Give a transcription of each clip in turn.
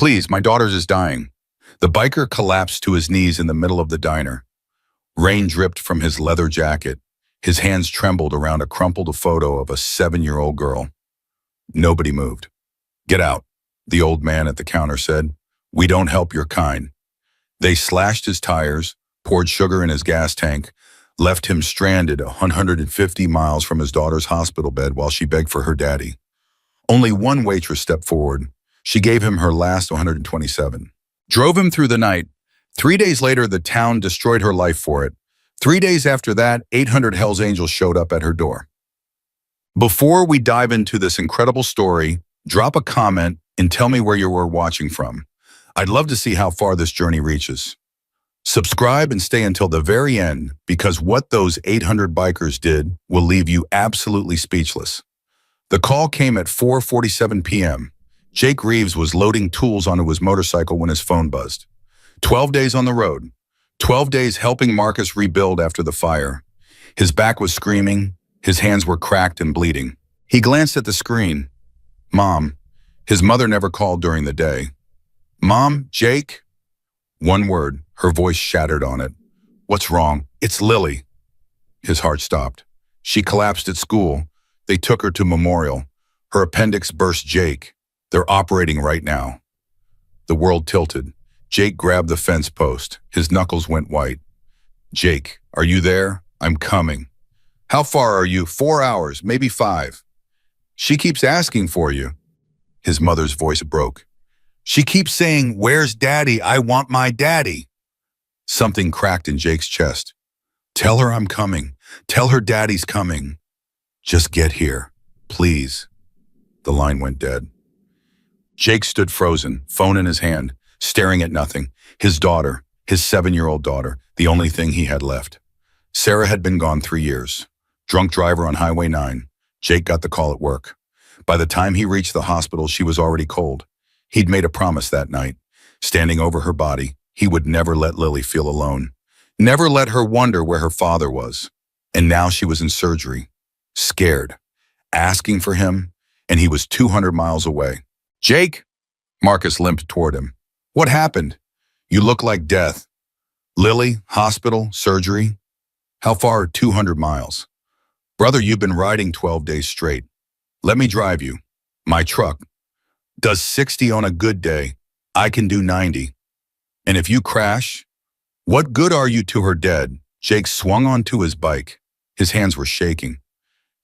Please, my daughter's is dying. The biker collapsed to his knees in the middle of the diner. Rain dripped from his leather jacket. His hands trembled around a crumpled photo of a 7-year-old girl. Nobody moved. Get out, the old man at the counter said. We don't help your kind. They slashed his tires, poured sugar in his gas tank, left him stranded 150 miles from his daughter's hospital bed while she begged for her daddy. Only one waitress stepped forward. She gave him her last 127. Drove him through the night. 3 days later, the town destroyed her life for it. 3 days after that, 800 Hells Angels showed up at her door. Before we dive into this incredible story, drop a comment and tell me where you were watching from. I'd love to see how far this journey reaches. Subscribe and stay until the very end, because what those 800 bikers did will leave you absolutely speechless. The call came at 4:47 p.m. Jake Reeves was loading tools onto his motorcycle when his phone buzzed. 12 days on the road. 12 days helping Marcus rebuild after the fire. His back was screaming. His hands were cracked and bleeding. He glanced at the screen. Mom. His mother never called during the day. Mom, Jake? One word. Her voice shattered on it. What's wrong? It's Lily. His heart stopped. She collapsed at school. They took her to Memorial. Her appendix burst. Jake. They're operating right now. The world tilted. Jake grabbed the fence post. His knuckles went white. Jake, are you there? I'm coming. How far are you? 4 hours, maybe 5. She keeps asking for you. His mother's voice broke. She keeps saying, where's daddy? I want my daddy. Something cracked in Jake's chest. Tell her I'm coming. Tell her daddy's coming. Just get here, please. The line went dead. Jake stood frozen, phone in his hand, staring at nothing. His daughter, his 7-year-old daughter, the only thing he had left. Sarah had been gone 3 years. Drunk driver on Highway 9. Jake got the call at work. By the time he reached the hospital, she was already cold. He'd made a promise that night. Standing over her body, he would never let Lily feel alone. Never let her wonder where her father was. And now she was in surgery. Scared. Asking for him, and he was 200 miles away. Jake? Marcus limped toward him. What happened? You look like death. Lily, hospital, surgery. How far? 200 miles. Brother, you've been riding 12 days straight. Let me drive you. My truck does 60 on a good day. I can do 90. And if you crash, what good are you to her dead? Jake swung onto his bike. His hands were shaking.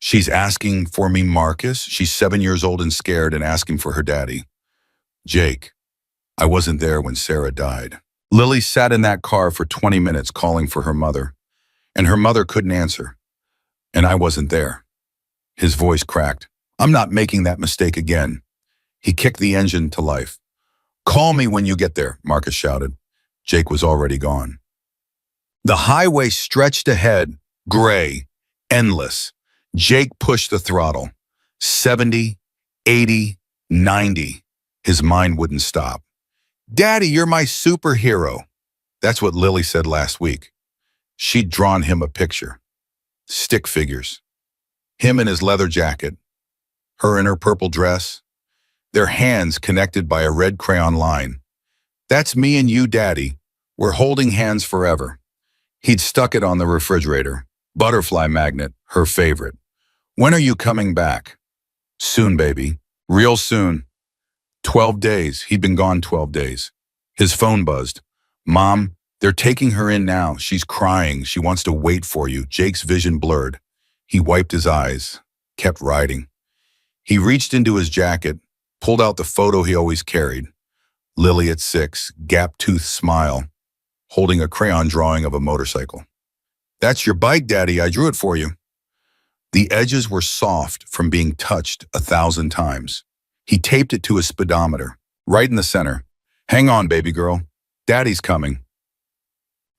She's asking for me, Marcus. She's 7 years old and scared and asking for her daddy. Jake, I wasn't there when Sarah died. Lily sat in that car for 20 minutes calling for her mother, and her mother couldn't answer. And I wasn't there. His voice cracked. I'm not making that mistake again. He kicked the engine to life. Call me when you get there, Marcus shouted. Jake was already gone. The highway stretched ahead, gray, endless. Jake pushed the throttle. 70, 80, 90. His mind wouldn't stop. Daddy, you're my superhero. That's what Lily said last week. She'd drawn him a picture. Stick figures. Him in his leather jacket. Her in her purple dress. Their hands connected by a red crayon line. That's me and you, Daddy. We're holding hands forever. He'd stuck it on the refrigerator. Butterfly magnet, her favorite. When are you coming back? Soon, baby. Real soon. 12 days. He'd been gone 12 days. His phone buzzed. Mom, they're taking her in now. She's crying. She wants to wait for you. Jake's vision blurred. He wiped his eyes, kept riding. He reached into his jacket, pulled out the photo he always carried. Lily at 6, gap-toothed smile, holding a crayon drawing of a motorcycle. That's your bike, Daddy. I drew it for you. The edges were soft from being touched 1,000 times. He taped it to his speedometer, right in the center. Hang on, baby girl. Daddy's coming.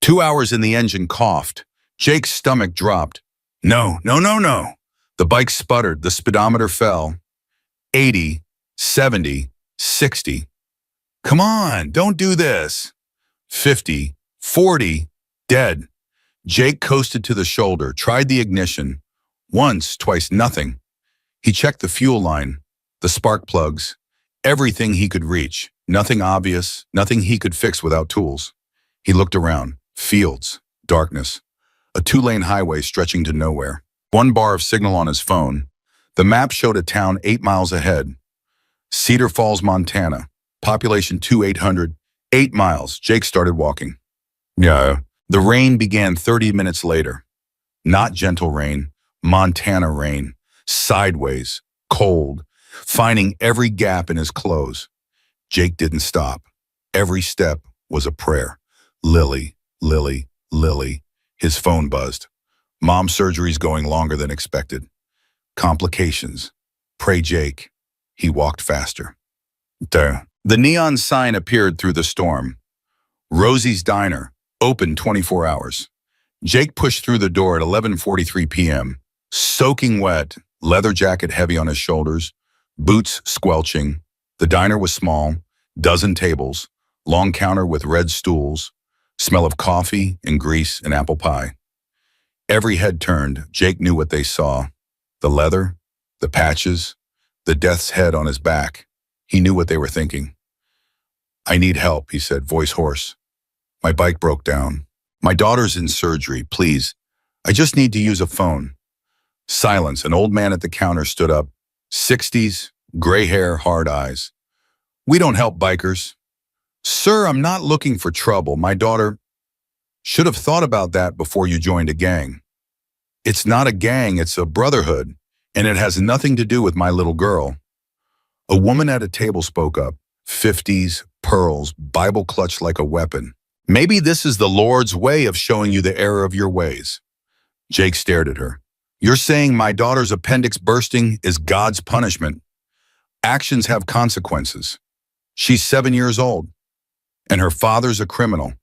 2 hours in, the engine coughed. Jake's stomach dropped. No, no, no, no. The bike sputtered. The speedometer fell. 80, 70, 60. Come on, don't do this. 50, 40, dead. Jake coasted to the shoulder, tried the ignition. Once, twice, nothing. He checked the fuel line, the spark plugs, everything he could reach. Nothing obvious, nothing he could fix without tools. He looked around. Fields, darkness, a two-lane highway stretching to nowhere. One bar of signal on his phone. The map showed a town 8 miles ahead. Cedar Falls, Montana. Population 2,800. 8 miles. Jake started walking. Yeah. The rain began 30 minutes later. Not gentle rain, Montana rain. Sideways, cold, finding every gap in his clothes. Jake didn't stop. Every step was a prayer. Lily, Lily, Lily. His phone buzzed. Mom's surgery's going longer than expected. Complications. Pray Jake. He walked faster. Duh. The neon sign appeared through the storm. Rosie's Diner, open 24 hours. Jake pushed through the door at 11:43 p.m., soaking wet, leather jacket heavy on his shoulders, boots squelching. The diner was small, dozen tables, long counter with red stools, smell of coffee and grease and apple pie. Every head turned. Jake knew what they saw. The leather, the patches, the death's head on his back. He knew what they were thinking. I need help, he said, voice hoarse. My bike broke down. My daughter's in surgery, please. I just need to use a phone. Silence. An old man at the counter stood up. 60s, gray hair, hard eyes. We don't help bikers. Sir, I'm not looking for trouble. My daughter should have thought about that before you joined a gang. It's not a gang, it's a brotherhood, and it has nothing to do with my little girl. A woman at a table spoke up. 50s, pearls, Bible clutched like a weapon. Maybe this is the Lord's way of showing you the error of your ways. Jake stared at her. You're saying my daughter's appendix bursting is God's punishment. Actions have consequences. She's 7 years old, and her father's a criminal.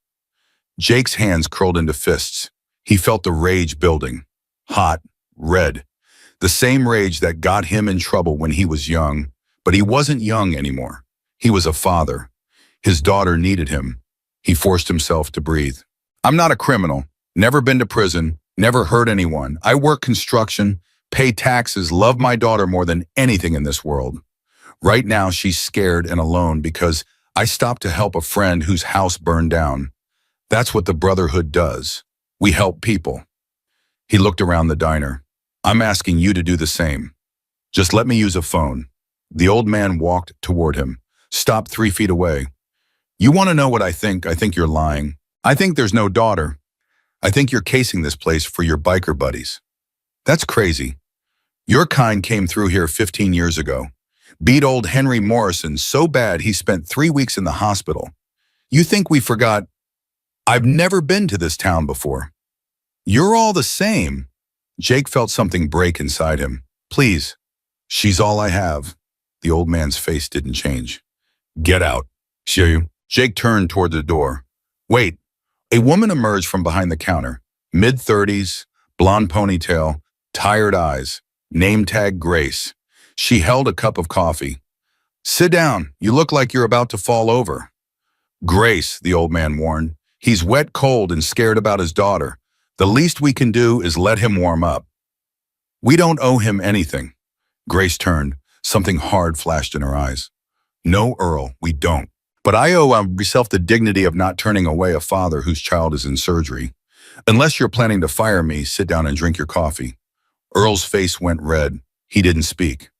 Jake's hands curled into fists. He felt the rage building. Hot, red. The same rage that got him in trouble when he was young, but he wasn't young anymore. He was a father. His daughter needed him. He forced himself to breathe. I'm not a criminal, never been to prison, never hurt anyone. I work construction, pay taxes, love my daughter more than anything in this world. Right now, she's scared and alone because I stopped to help a friend whose house burned down. That's what the Brotherhood does. We help people. He looked around the diner. I'm asking you to do the same. Just let me use a phone. The old man walked toward him, stopped 3 feet away. You want to know what I think? I think you're lying. I think there's no daughter. I think you're casing this place for your biker buddies. That's crazy. Your kind came through here 15 years ago. Beat old Henry Morrison so bad he spent 3 weeks in the hospital. You think we forgot? I've never been to this town before. You're all the same. Jake felt something break inside him. Please. She's all I have. The old man's face didn't change. Get out. Show you. Jake turned toward the door. Wait. A woman emerged from behind the counter. Mid-30s, blonde ponytail, tired eyes. Name tag Grace. She held a cup of coffee. Sit down. You look like you're about to fall over. Grace, the old man warned. He's wet, cold, and scared about his daughter. The least we can do is let him warm up. We don't owe him anything. Grace turned. Something hard flashed in her eyes. No, Earl, we don't. But I owe myself the dignity of not turning away a father whose child is in surgery. Unless you're planning to fire me, sit down and drink your coffee. Earl's face went red. He didn't speak.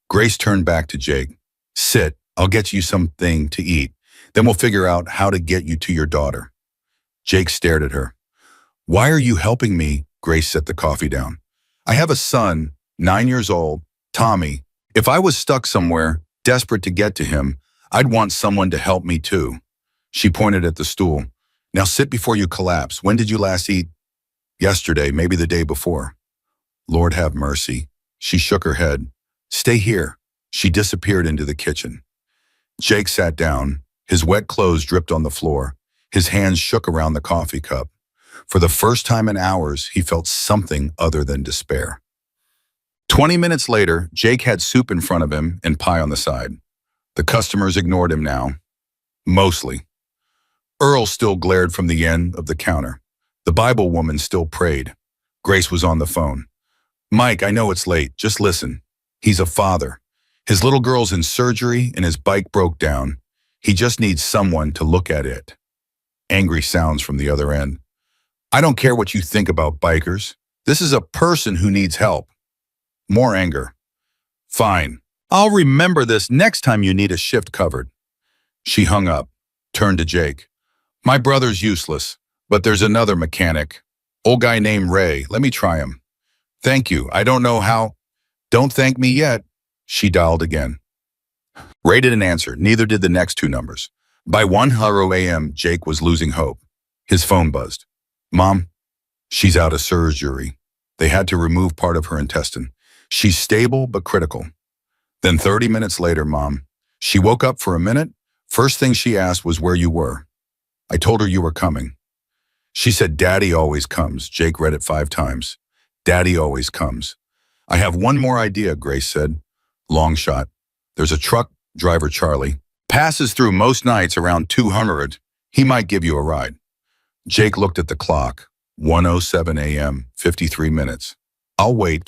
Grace turned back to Jake. Sit, I'll get you something to eat. Then we'll figure out how to get you to your daughter. Jake stared at her. Why are you helping me? Grace set the coffee down. I have a son, 9 years old, Tommy. If I was stuck somewhere, desperate to get to him, I'd want someone to help me too. She pointed at the stool. Now sit before you collapse. When did you last eat? Yesterday, maybe the day before. Lord have mercy. She shook her head. Stay here. She disappeared into the kitchen. Jake sat down. His wet clothes dripped on the floor. His hands shook around the coffee cup. For the first time in hours, he felt something other than despair. 20 minutes later, Jake had soup in front of him and pie on the side. The customers ignored him now. Mostly. Earl still glared from the end of the counter. The Bible woman still prayed. Grace was on the phone. Mike, I know it's late. Just listen. He's a father. His little girl's in surgery and his bike broke down. He just needs someone to look at it. Angry sounds from the other end. I don't care what you think about bikers. This is a person who needs help. More anger. Fine. I'll remember this next time you need a shift covered. She hung up, turned to Jake. My brother's useless, but there's another mechanic. Old guy named Ray. Let me try him. Thank you. I don't know how. Don't thank me yet. She dialed again. Ray didn't answer, neither did the next two numbers. By 1:00 a.m., Jake was losing hope. His phone buzzed. Mom, she's out of surgery. They had to remove part of her intestine. She's stable but critical. Then 30 minutes later, Mom, she woke up for a minute. First thing she asked was where you were. I told her you were coming. She said, Daddy always comes. Jake read it 5 times. Daddy always comes. I have one more idea, Grace said. Long shot. There's a truck driver, Charlie. Passes through most nights around 200. He might give you a ride. Jake looked at the clock. 1:07 a.m., 53 minutes. I'll wait.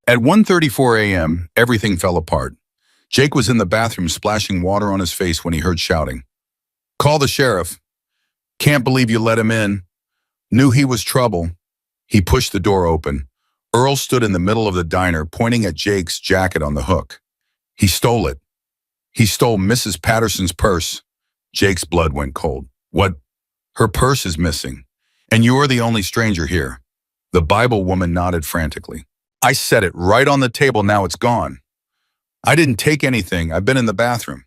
At 1:34 a.m., everything fell apart. Jake was in the bathroom splashing water on his face when he heard shouting. Call the sheriff. Can't believe you let him in. Knew he was trouble. He pushed the door open. Earl stood in the middle of the diner pointing at Jake's jacket on the hook. He stole it. He stole Mrs. Patterson's purse. Jake's blood went cold. What? Her purse is missing. And you're the only stranger here. The Bible woman nodded frantically. I set it right on the table, now it's gone. I didn't take anything, I've been in the bathroom.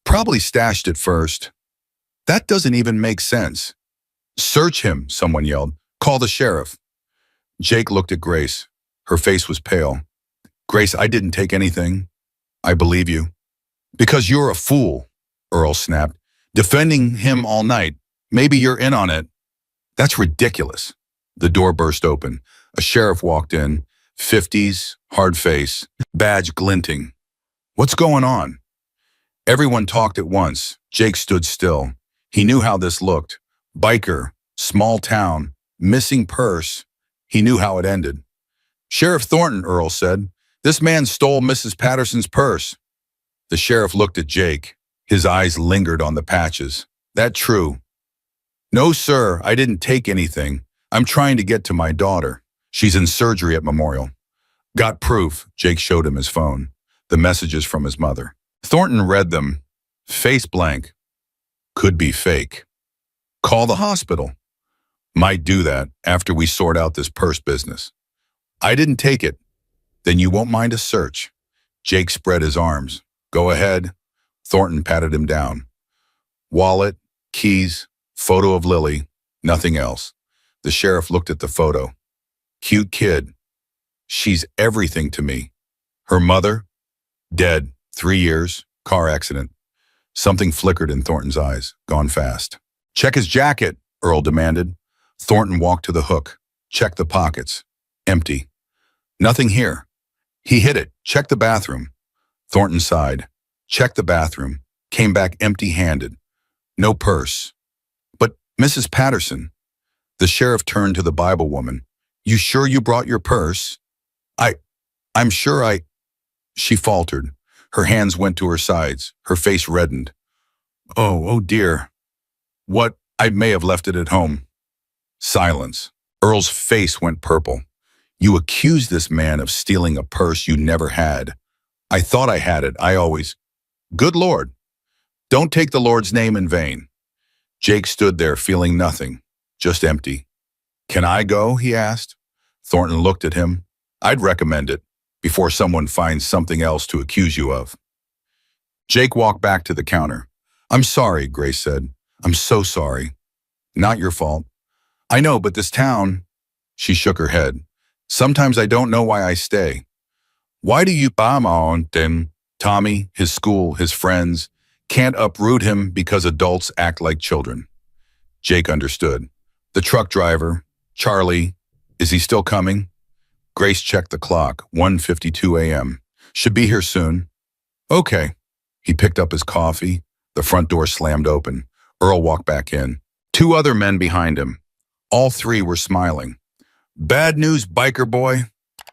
Probably stashed it first. That doesn't even make sense. Search him, someone yelled. Call the sheriff. Jake looked at Grace. Her face was pale. Grace, I didn't take anything. I believe you. Because you're a fool, Earl snapped. Defending him all night. Maybe you're in on it. That's ridiculous. The door burst open. A sheriff walked in. 50s, hard face, badge glinting. What's going on? Everyone talked at once. Jake stood still. He knew how this looked. Biker, small town, missing purse. He knew how it ended. Sheriff Thornton, Earl said. This man stole Mrs. Patterson's purse. The sheriff looked at Jake. His eyes lingered on the patches. That true? No, sir, I didn't take anything. I'm trying to get to my daughter. She's in surgery at Memorial. Got proof. Jake showed him his phone. The messages from his mother. Thornton read them. Face blank. Could be fake. Call the hospital. Might do that after we sort out this purse business. I didn't take it. Then you won't mind a search. Jake spread his arms. Go ahead. Thornton patted him down. Wallet, keys, photo of Lily, nothing else. The sheriff looked at the photo. Cute kid. She's everything to me. Her mother? Dead. 3 years. Car accident. Something flickered in Thornton's eyes. Gone fast. Check his jacket, Earl demanded. Thornton walked to the hook. Check the pockets. Empty. Nothing here. He hit it. Check the bathroom. Thornton sighed. Checked the bathroom. Came back empty-handed. No purse. But Mrs. Patterson. The sheriff turned to the Bible woman. You sure you brought your purse? I'm sure She faltered. Her hands went to her sides. Her face reddened. Oh dear. What? I may have left it at home. Silence. Earl's face went purple. You accused this man of stealing a purse you never had. I thought I had it. I always... Good Lord. Don't take the Lord's name in vain. Jake stood there feeling nothing, just empty. Can I go? He asked. Thornton looked at him. I'd recommend it, before someone finds something else to accuse you of. Jake walked back to the counter. I'm sorry, Grace said. I'm so sorry. Not your fault. I know, but this town... She shook her head. Sometimes I don't know why I stay. Why do you on then? Tommy, his school, his friends, can't uproot him because adults act like children. Jake understood. The truck driver, Charlie, is he still coming? Grace checked the clock, 1:52 a.m. Should be here soon. Okay. He picked up his coffee. The front door slammed open. Earl walked back in. 2 other men behind him. All 3 were smiling. Bad news, biker boy.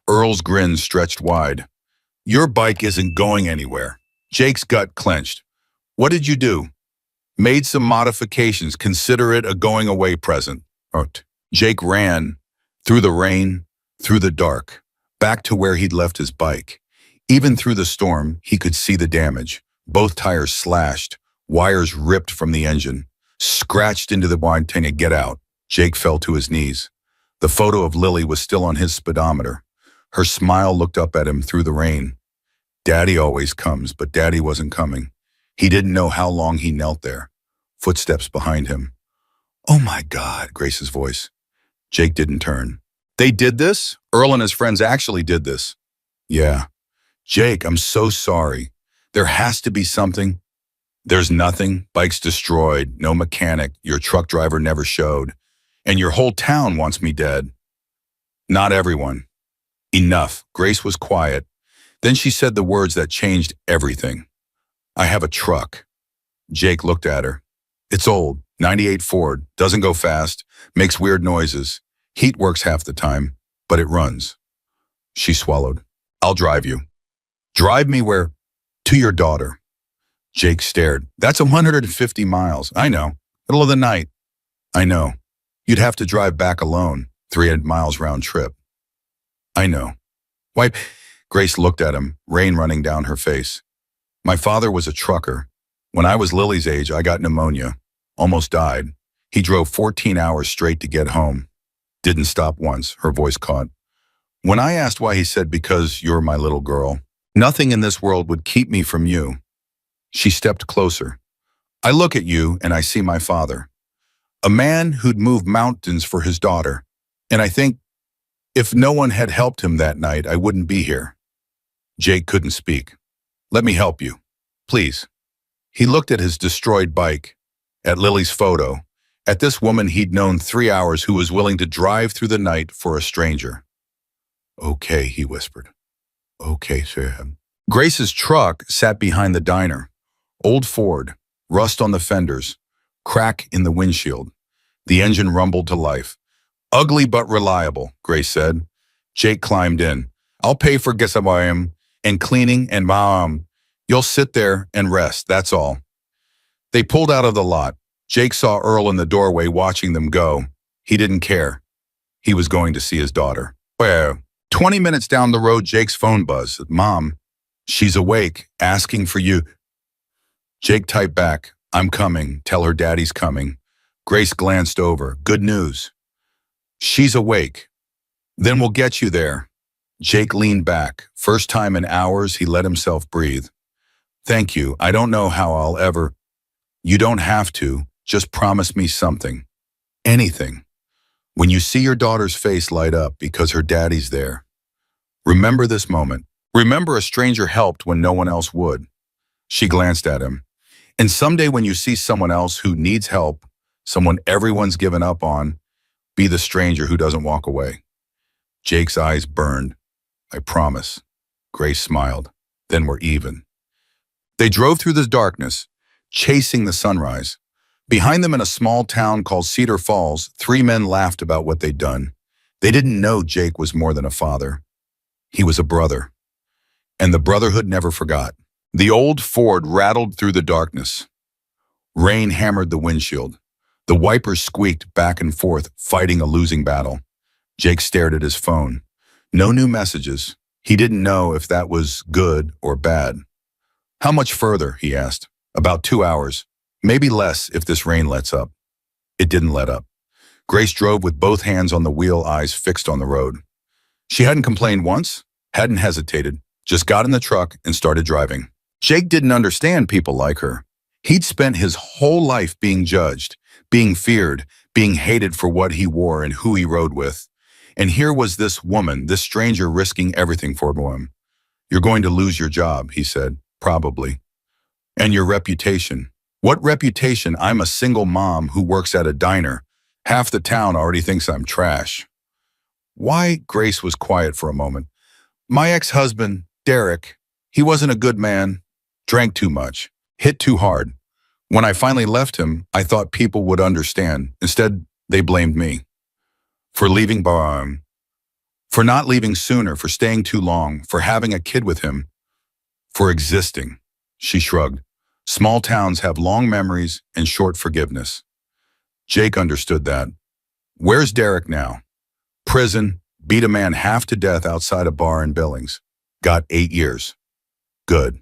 Earl's grin stretched wide. Your bike isn't going anywhere. Jake's gut clenched. What did you do? Made some modifications. Consider it a going away present. Jake ran through the rain, through the dark, back to where he'd left his bike. Even through the storm, he could see the damage. Both tires slashed, wires ripped from the engine, scratched into the wide tank. Get out. Jake fell to his knees. The photo of Lily was still on his speedometer. Her smile looked up at him through the rain. Daddy always comes, but Daddy wasn't coming. He didn't know how long he knelt there. Footsteps behind him. Oh my God, Grace's voice. Jake didn't turn. They did this? Earl and his friends actually did this. Yeah. Jake, I'm so sorry. There has to be something. There's nothing. Bike's destroyed. No mechanic. Your truck driver never showed. And your whole town wants me dead. Not everyone. Enough. Grace was quiet. Then she said the words that changed everything. I have a truck. Jake looked at her. It's old. 98 Ford. Doesn't go fast. Makes weird noises. Heat works half the time, but it runs. She swallowed. I'll drive you. Drive me where? To your daughter. Jake stared. That's 150 miles. I know. Middle of the night. I know. You'd have to drive back alone. 300 miles round trip. I know. Why? Grace looked at him, rain running down her face. My father was a trucker. When I was Lily's age, I got pneumonia. Almost died. He drove 14 hours straight to get home. Didn't stop once, her voice caught. When I asked why, he said, because you're my little girl. Nothing in this world would keep me from you. She stepped closer. I look at you and I see my father. A man who'd move mountains for his daughter. And I think, if no one had helped him that night, I wouldn't be here. Jake couldn't speak. Let me help you. Please. He looked at his destroyed bike, at Lily's photo, at this woman he'd known 3 hours who was willing to drive through the night for a stranger. Okay, he whispered. Okay, sir. Grace's truck sat behind the diner. Old Ford, rust on the fenders, crack in the windshield. The engine rumbled to life. Ugly but reliable, Grace said. Jake climbed in. I'll pay for gasoline and cleaning and you'll sit there and rest, that's all. They pulled out of the lot. Jake saw Earl in the doorway watching them go. He didn't care. He was going to see his daughter. Well, 20 minutes down the road, Jake's phone buzzed. Mom, she's awake, asking for you. Jake typed back, I'm coming, tell her daddy's coming. Grace glanced over. Good news. She's awake. Then we'll get you there. Jake leaned back. First time in hours, he let himself breathe. Thank you. I don't know how I'll ever. You don't have to. Just promise me something. Anything. When you see your daughter's face light up because her daddy's there. Remember this moment. Remember a stranger helped when no one else would. She glanced at him. And someday when you see someone else who needs help, someone everyone's given up on, be the stranger who doesn't walk away. Jake's eyes burned. I promise. Grace smiled. Then we're even. They drove through the darkness, chasing the sunrise. Behind them in a small town called Cedar Falls, 3 men laughed about what they'd done. They didn't know Jake was more than a father. He was a brother. And the brotherhood never forgot. The old Ford rattled through the darkness. Rain hammered the windshield. The wipers squeaked back and forth, fighting a losing battle. Jake stared at his phone. No new messages. He didn't know if that was good or bad. How much further, he asked. About 2 hours. Maybe less if this rain lets up. It didn't let up. Grace drove with both hands on the wheel, eyes fixed on the road. She hadn't complained once, hadn't hesitated, just got in the truck and started driving. Jake didn't understand people like her. He'd spent his whole life being judged, being feared, being hated for what he wore and who he rode with. And here was this woman, this stranger risking everything for him. You're going to lose your job, he said, probably. And your reputation. What reputation? I'm a single mom who works at a diner. Half the town already thinks I'm trash. Why? Grace was quiet for a moment. My ex-husband, Derek, he wasn't a good man, drank too much, hit too hard. When I finally left him, I thought people would understand. Instead, they blamed me. For leaving Baum, for not leaving sooner, for staying too long, for having a kid with him, for existing. She shrugged. Small towns have long memories and short forgiveness. Jake understood that. Where's Derek now? Prison, beat a man half to death outside a bar in Billings. Got 8 years. Good.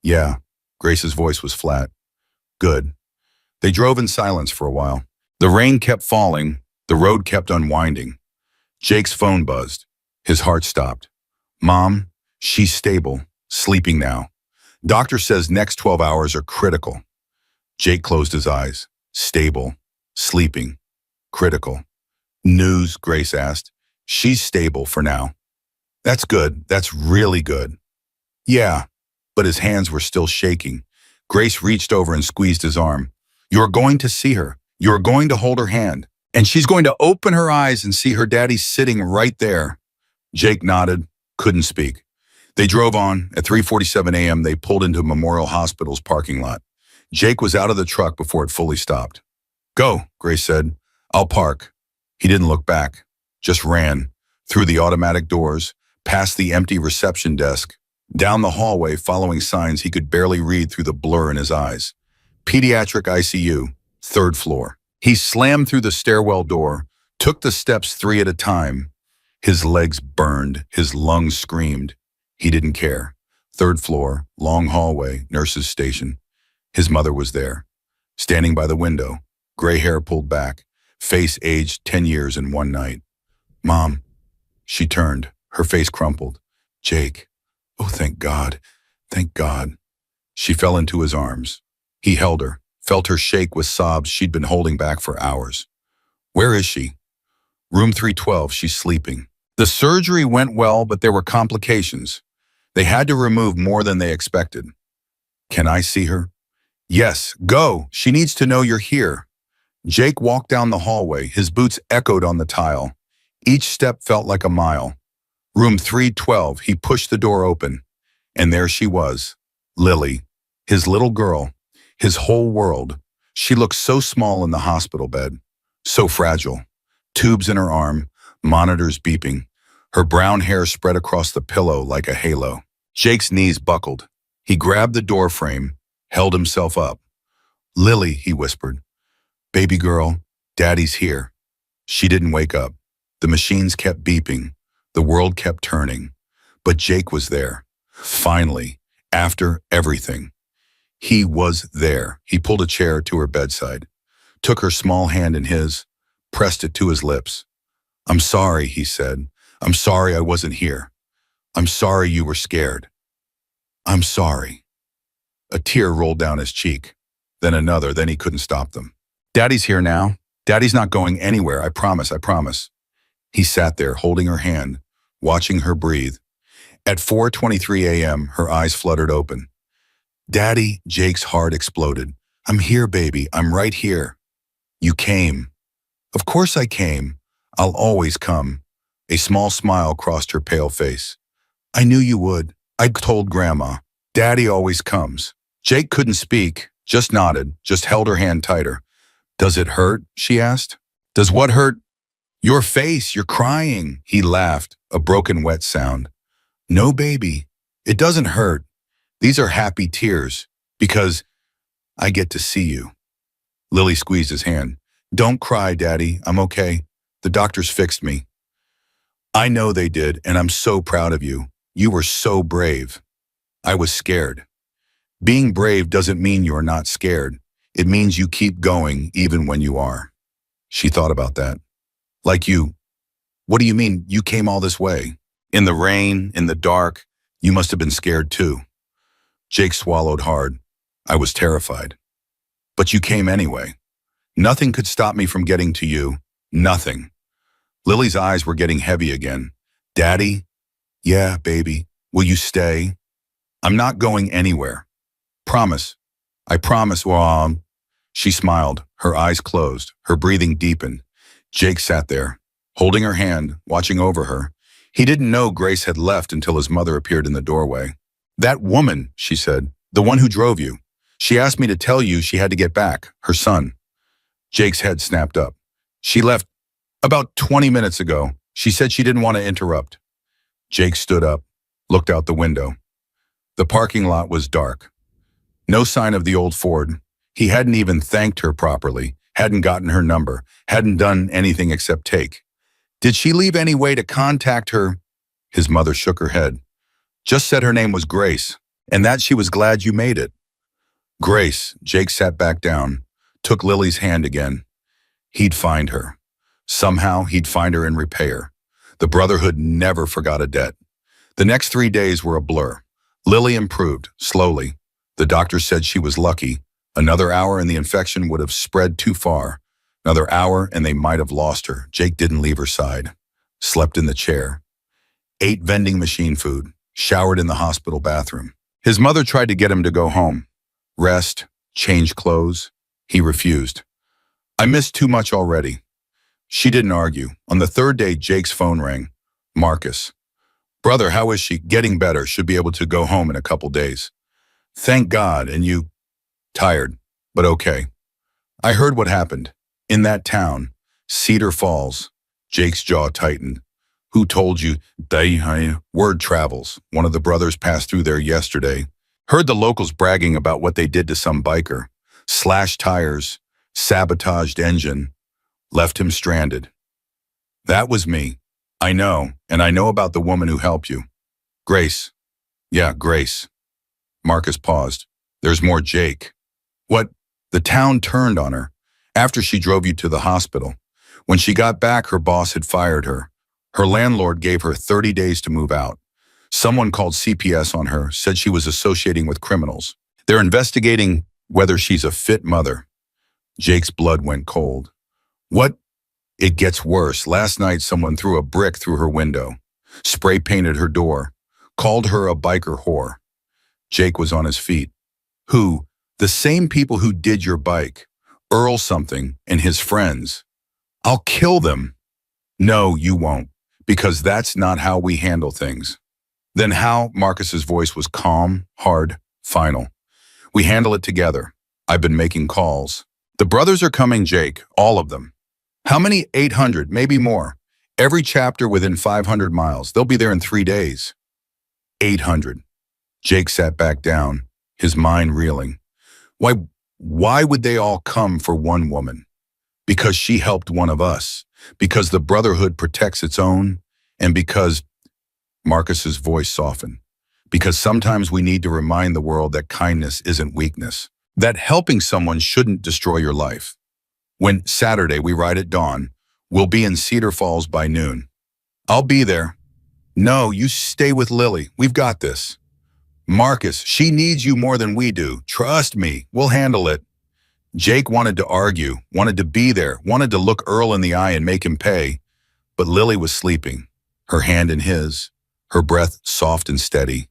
Yeah. Grace's voice was flat. Good. They drove in silence for a while. The rain kept falling. The road kept unwinding. Jake's phone buzzed. His heart stopped. Mom, she's stable, sleeping now. Doctor says next 12 hours are critical. Jake closed his eyes. Stable, sleeping, critical. News, Grace asked. She's stable for now. That's good. That's really good. Yeah, but his hands were still shaking. Grace reached over and squeezed his arm. You're going to see her. You're going to hold her hand. And she's going to open her eyes and see her daddy sitting right there. Jake nodded, couldn't speak. They drove on. At 3:47 a.m., they pulled into Memorial Hospital's parking lot. Jake was out of the truck before it fully stopped. Go, Grace said. I'll park. He didn't look back, just ran, through the automatic doors, past the empty reception desk, down the hallway following signs he could barely read through the blur in his eyes. Pediatric ICU, 3rd floor. He slammed through the stairwell door, took the steps 3 at a time. His legs burned, his lungs screamed. He didn't care. 3rd floor, long hallway, nurse's station. His mother was there, standing by the window, gray hair pulled back, face aged 10 years in one night. Mom. She turned, her face crumpled. Jake. Oh, thank God. Thank God. She fell into his arms. He held her, felt her shake with sobs she'd been holding back for hours. Where is she? Room 312, she's sleeping. The surgery went well, but there were complications. They had to remove more than they expected. Can I see her? Yes, go. She needs to know you're here. Jake walked down the hallway, his boots echoed on the tile. Each step felt like a mile. Room 312, he pushed the door open. And there she was, Lily, his little girl, his whole world. She looked so small in the hospital bed, so fragile. Tubes in her arm, monitors beeping. Her brown hair spread across the pillow like a halo. Jake's knees buckled. He grabbed the door frame, held himself up. Lily, he whispered. Baby girl, Daddy's here. She didn't wake up. The machines kept beeping. The world kept turning. But Jake was there. Finally, after everything. He was there. He pulled a chair to her bedside, took her small hand in his, pressed it to his lips. I'm sorry, he said. I'm sorry I wasn't here. I'm sorry you were scared. I'm sorry. A tear rolled down his cheek, then another, then he couldn't stop them. Daddy's here now. Daddy's not going anywhere, I promise, I promise. He sat there, holding her hand, watching her breathe. At 4:23 a.m., her eyes fluttered open. Daddy, Jake's heart exploded. I'm here, baby. I'm right here. You came. Of course I came. I'll always come. A small smile crossed her pale face. I knew you would. I told Grandma. Daddy always comes. Jake couldn't speak, just nodded, just held her hand tighter. Does it hurt? She asked. Does what hurt? Your face, you're crying. He laughed, a broken wet sound. No, baby. It doesn't hurt. These are happy tears, because I get to see you. Lily squeezed his hand. Don't cry, Daddy. I'm okay. The doctors fixed me. I know they did, and I'm so proud of you. You were so brave. I was scared. Being brave doesn't mean you're not scared. It means you keep going even when you are. She thought about that. Like you. What do you mean you came all this way? In the rain, in the dark, you must have been scared too. Jake swallowed hard. I was terrified. But you came anyway. Nothing could stop me from getting to you. Nothing. Lily's eyes were getting heavy again. Daddy? Yeah, baby. Will you stay? I'm not going anywhere. Promise. I promise, Mom. She smiled, her eyes closed, her breathing deepened. Jake sat there, holding her hand, watching over her. He didn't know Grace had left until his mother appeared in the doorway. That woman, she said, the one who drove you. She asked me to tell you she had to get back, her son. Jake's head snapped up. She left about 20 minutes ago. She said she didn't want to interrupt. Jake stood up, looked out the window. The parking lot was dark. No sign of the old Ford. He hadn't even thanked her properly, hadn't gotten her number, hadn't done anything except take. Did she leave any way to contact her? His mother shook her head. Just said her name was Grace, and that she was glad you made it. Grace, Jake sat back down, took Lily's hand again. He'd find her. Somehow he'd find her and repay her. The Brotherhood never forgot a debt. The next 3 days were a blur. Lily improved, slowly. The doctor said she was lucky. Another hour and the infection would have spread too far. Another hour and they might have lost her. Jake didn't leave her side. Slept in the chair. Ate vending machine food. Showered in the hospital bathroom. His mother tried to get him to go home. Rest, change clothes. He refused. I missed too much already. She didn't argue. On the third day, Jake's phone rang. Marcus. Brother, how is she? Getting better. Should be able to go home in a couple days. Thank God, and you? Tired, but okay. I heard what happened. In that town, Cedar Falls. Jake's jaw tightened. Who told you? Word travels. One of the brothers passed through there yesterday. Heard the locals bragging about what they did to some biker. Slashed tires, sabotaged engine, left him stranded. That was me. I know, and I know about the woman who helped you. Grace. Yeah, Grace. Marcus paused. There's more Jake. What? The town turned on her after she drove you to the hospital. When she got back, her boss had fired her. Her landlord gave her 30 days to move out. Someone called CPS on her, said she was associating with criminals. They're investigating whether she's a fit mother. Jake's blood went cold. What? It gets worse. Last night, someone threw a brick through her window, spray painted her door, called her a biker whore. Jake was on his feet. Who? The same people who did your bike. Earl something and his friends. I'll kill them. No, you won't, because that's not how we handle things. Then how? Marcus's voice was calm, hard, final. We handle it together. I've been making calls. The brothers are coming, Jake, all of them. How many? 800, maybe more. Every chapter within 500 miles. They'll be there in 3 days. 800. Jake sat back down, his mind reeling. Why would they all come for one woman? Because she helped one of us. Because the Brotherhood protects its own. And because, Marcus's voice softened, because sometimes we need to remind the world that kindness isn't weakness. That helping someone shouldn't destroy your life. When Saturday we ride at dawn, we'll be in Cedar Falls by noon. I'll be there. No, you stay with Lily. We've got this. Marcus, she needs you more than we do. Trust me, we'll handle it. Jake wanted to argue, wanted to be there, wanted to look Earl in the eye and make him pay. But Lily was sleeping, her hand in his, her breath soft and steady.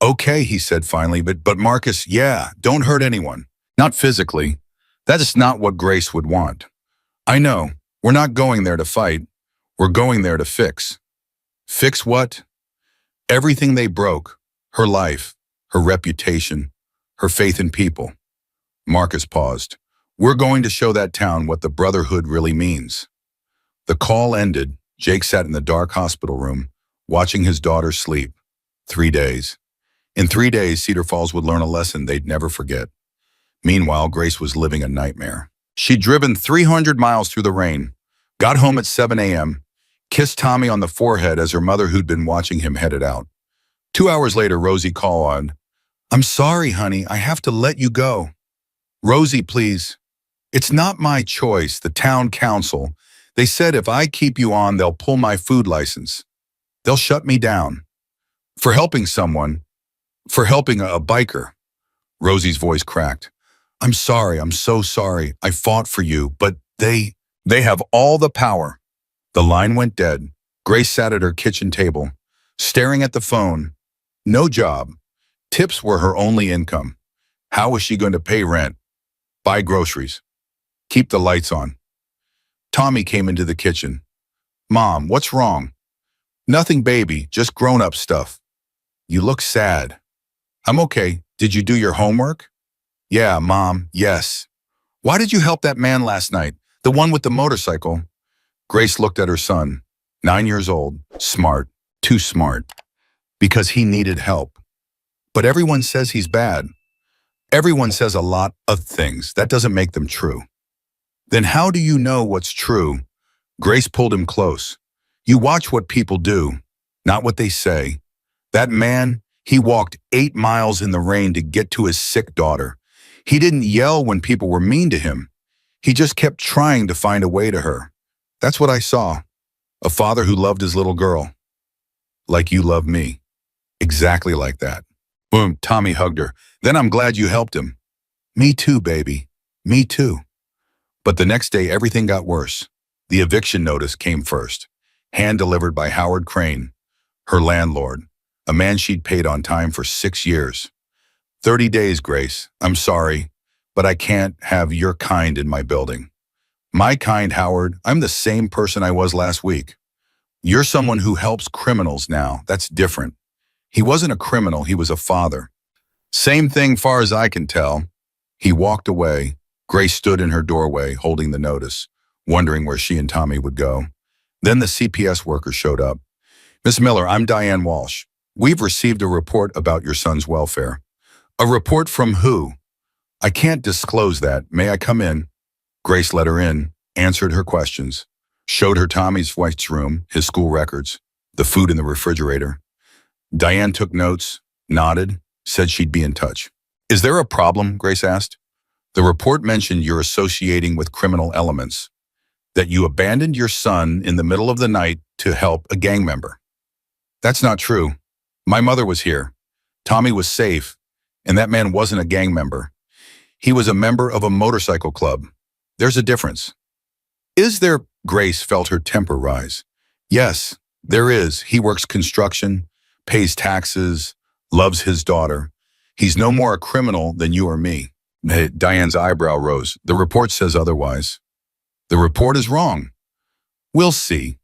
Okay, he said finally, but Marcus, yeah, don't hurt anyone. Not physically. That is not what Grace would want. I know, we're not going there to fight. We're going there to fix. Fix what? Everything they broke. Her life, her reputation, her faith in people. Marcus paused. We're going to show that town what the Brotherhood really means. The call ended. Jake sat in the dark hospital room, watching his daughter sleep. 3 days. In 3 days, Cedar Falls would learn a lesson they'd never forget. Meanwhile, Grace was living a nightmare. She'd driven 300 miles through the rain, got home at 7 a.m., kissed Tommy on the forehead as her mother, who'd been watching him, headed out. 2 hours later, Rosie called. I'm sorry, honey, I have to let you go. Rosie, please. It's not my choice, the town council. They said if I keep you on, they'll pull my food license. They'll shut me down. For helping someone, for helping a biker. Rosie's voice cracked. I'm sorry, I'm so sorry. I fought for you, but they have all the power. The line went dead. Grace sat at her kitchen table, staring at the phone. No job. Tips were her only income. How was she going to pay rent? Buy groceries. Keep the lights on. Tommy came into the kitchen. Mom, what's wrong? Nothing, baby, just grown-up stuff. You look sad. I'm okay. Did you do your homework? Yeah, Mom, yes. Why did you help that man last night? The one with the motorcycle? Grace looked at her son, 9 years old, smart, too smart, because he needed help. But everyone says he's bad. Everyone says a lot of things. That doesn't make them true. Then how do you know what's true? Grace pulled him close. You watch what people do, not what they say. That man, he walked 8 miles in the rain to get to his sick daughter. He didn't yell when people were mean to him. He just kept trying to find a way to her. That's what I saw. A father who loved his little girl. Like you love me. Exactly like that. Boom, Tommy hugged her. Then I'm glad you helped him. Me too, baby. Me too. But the next day, everything got worse. The eviction notice came first. Hand-delivered by Howard Crane, her landlord, a man she'd paid on time for 6 years. 30 days, Grace. I'm sorry, but I can't have your kind in my building. My kind, Howard, I'm the same person I was last week. You're someone who helps criminals now. That's different. He wasn't a criminal, he was a father. Same thing far as I can tell. He walked away. Grace stood in her doorway, holding the notice, wondering where she and Tommy would go. Then the CPS worker showed up. Miss Miller, I'm Diane Walsh. We've received a report about your son's welfare. A report from who? I can't disclose that. May I come in? Grace let her in, answered her questions, showed her Tommy's wife's room, his school records, the food in the refrigerator. Diane took notes, nodded, said she'd be in touch. Is there a problem? Grace asked. The report mentioned you're associating with criminal elements, that you abandoned your son in the middle of the night to help a gang member. That's not true. My mother was here. Tommy was safe, and that man wasn't a gang member. He was a member of a motorcycle club. There's a difference. Is there? Grace felt her temper rise. Yes, there is. He works construction, pays taxes, loves his daughter. He's no more a criminal than you or me. Diane's eyebrow rose. The report says otherwise. The report is wrong. We'll see.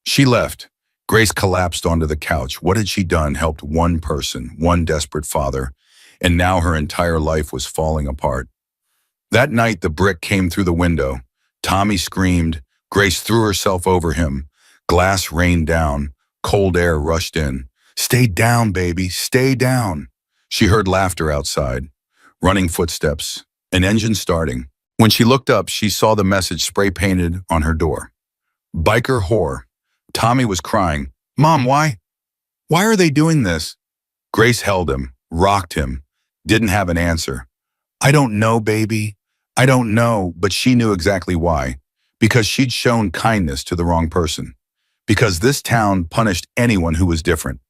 She left. Grace collapsed onto the couch. What had she done? Helped one person, one desperate father, and now her entire life was falling apart. That night, the brick came through the window. Tommy screamed. Grace threw herself over him. Glass rained down. Cold air rushed in. Stay down, baby. Stay down. She heard laughter outside, running footsteps, an engine starting. When she looked up, she saw the message spray-painted on her door. Biker whore. Tommy was crying. Mom, why? Why are they doing this? Grace held him, rocked him, didn't have an answer. I don't know, baby. I don't know, but she knew exactly why. Because she'd shown kindness to the wrong person. Because this town punished anyone who was different.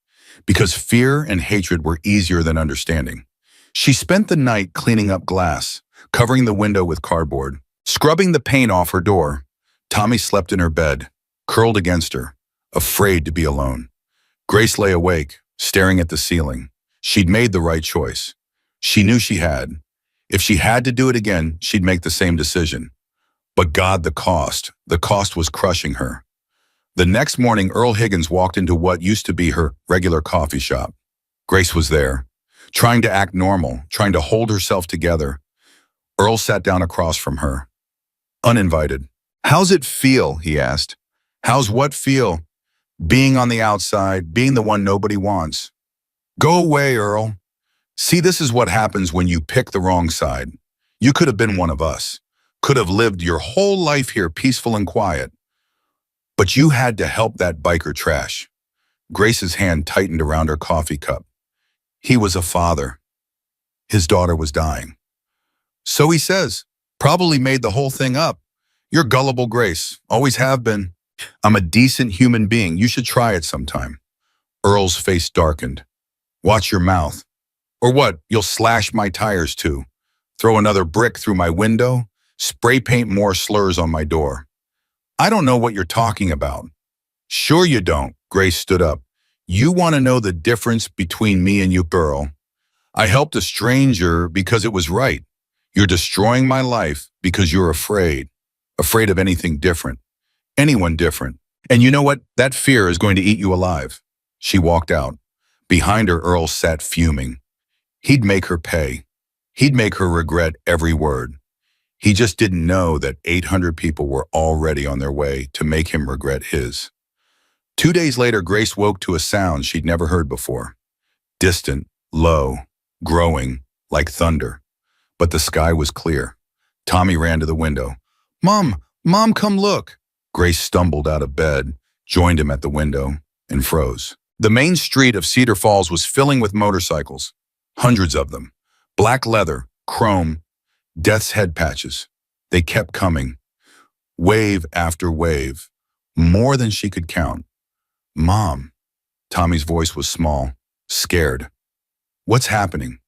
Because fear and hatred were easier than understanding. She spent the night cleaning up glass, covering the window with cardboard, scrubbing the paint off her door. Tommy slept in her bed, curled against her, afraid to be alone. Grace lay awake, staring at the ceiling. She'd made the right choice. She knew she had. If she had to do it again, she'd make the same decision. But God, the cost was crushing her. The next morning, Earl Higgins walked into what used to be her regular coffee shop. Grace was there, trying to act normal, trying to hold herself together. Earl sat down across from her, uninvited. How's it feel? He asked. How's what feel? Being on the outside, being the one nobody wants. Go away, Earl. See, this is what happens when you pick the wrong side. You could have been one of us, could have lived your whole life here peaceful and quiet. But you had to help that biker trash. Grace's hand tightened around her coffee cup. He was a father. His daughter was dying. So he says, probably made the whole thing up. You're gullible, Grace. Always have been. I'm a decent human being. You should try it sometime. Earl's face darkened. Watch your mouth. Or what? You'll slash my tires too. Throw another brick through my window. Spray paint more slurs on my door. I don't know what you're talking about. Sure you don't. Grace stood up. You want to know the difference between me and you, girl? I helped a stranger because it was right. You're destroying my life because you're afraid of anything different, anyone different. And you know what? That fear is going to eat you alive. She walked out. Behind her, Earl sat fuming. He'd make her pay. He'd make her regret every word. He just didn't know that 800 people were already on their way to make him regret his. 2 days later, Grace woke to a sound she'd never heard before. Distant, low, growing, like thunder. but the sky was clear. Tommy ran to the window. "Mom, Mom, come look." Grace stumbled out of bed, joined him at the window, and froze. The main street of Cedar Falls was filling with motorcycles, hundreds of them. Black leather, chrome, death's head patches. They kept coming, wave after wave, more than she could count. "Mom." Tommy's voice was small, scared. "What's happening?"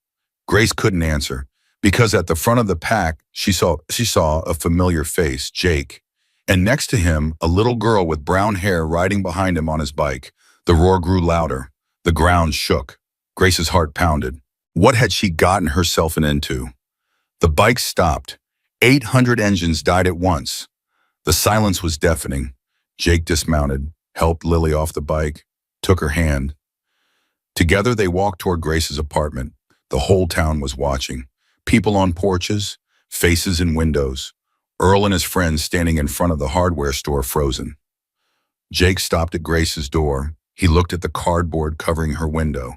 Grace couldn't answer, because at the front of the pack, she saw a familiar face, Jake, and next to him, a little girl with brown hair riding behind him on his bike. The roar grew louder. The ground shook. Grace's heart pounded. What had she gotten herself into? The bike stopped. 800 engines died at once. The silence was deafening. Jake dismounted, helped Lily off the bike, took her hand. Together they walked toward Grace's apartment. The whole town was watching. People on porches, faces in windows. Earl and his friends standing in front of the hardware store, frozen. Jake stopped at Grace's door. He looked at the cardboard covering her window,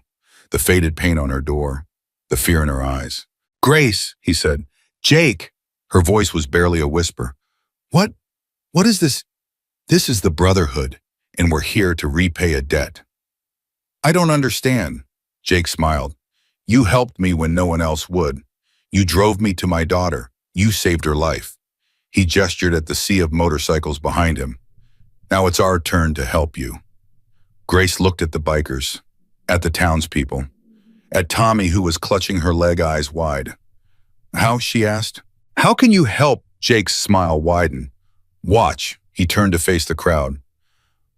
the faded paint on her door, the fear in her eyes. "Grace," he said. "Jake." Her voice was barely a whisper. What is this?" "This is the Brotherhood, and we're here to repay a debt." "I don't understand." Jake smiled. "You helped me when no one else would. You drove me to my daughter. You saved her life." He gestured at the sea of motorcycles behind him. "Now it's our turn to help you." Grace looked at the bikers, at the townspeople, at Tommy, who was clutching her leg, eyes wide. "How?" she asked. "How can you help?" Jake's smile widened. "Watch." He turned to face the crowd.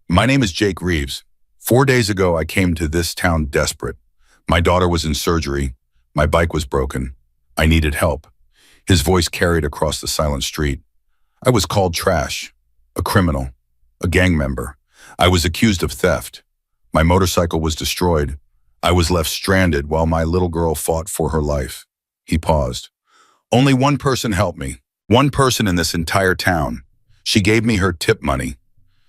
"My name is Jake Reeves. 4 days ago, I came to this town desperate. My daughter was in surgery. My bike was broken. I needed help." His voice carried across the silent street. "I was called trash, a criminal, a gang member. I was accused of theft. My motorcycle was destroyed. I was left stranded while my little girl fought for her life." He paused. "Only one person helped me. One person in this entire town. She gave me her tip money.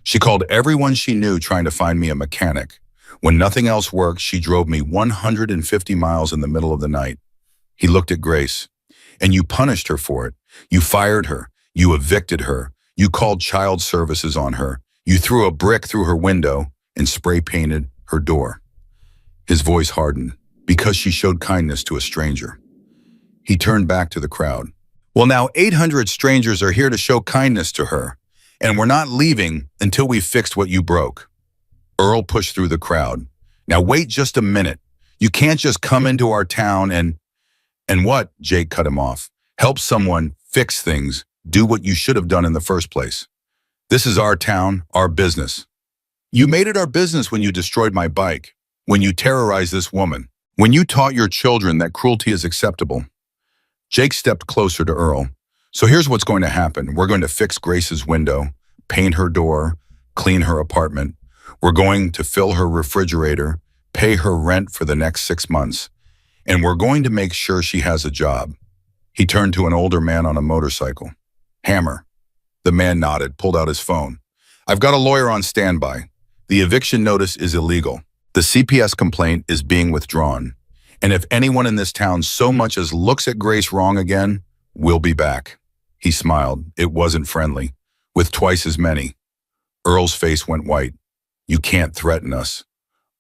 She called everyone she knew trying to find me a mechanic. When nothing else worked, she drove me 150 miles in the middle of the night." He looked at Grace. "And you punished her for it. You fired her. You evicted her. You called child services on her. You threw a brick through her window and spray painted her door." His voice hardened. "Because she showed kindness to a stranger." He turned back to the crowd. "Well, now 800 strangers are here to show kindness to her, and we're not leaving until we've fixed what you broke." Earl pushed through the crowd. "Now wait just a minute. You can't just come into our town and what?" Jake cut him off. "Help someone, fix things, do what you should have done in the first place. This is our town, our business. You made it our business when you destroyed my bike, when you terrorized this woman, when you taught your children that cruelty is acceptable." Jake stepped closer to Earl. "So here's what's going to happen. We're going to fix Grace's window, paint her door, clean her apartment. We're going to fill her refrigerator, pay her rent for the next 6 months, and we're going to make sure she has a job." He turned to an older man on a motorcycle. "Hammer." The man nodded, pulled out his phone. "I've got a lawyer on standby. The eviction notice is illegal. The CPS complaint is being withdrawn. And if anyone in this town so much as looks at Grace wrong again, we'll be back." He smiled. It wasn't friendly. "With twice as many." Earl's face went white. "You can't threaten us."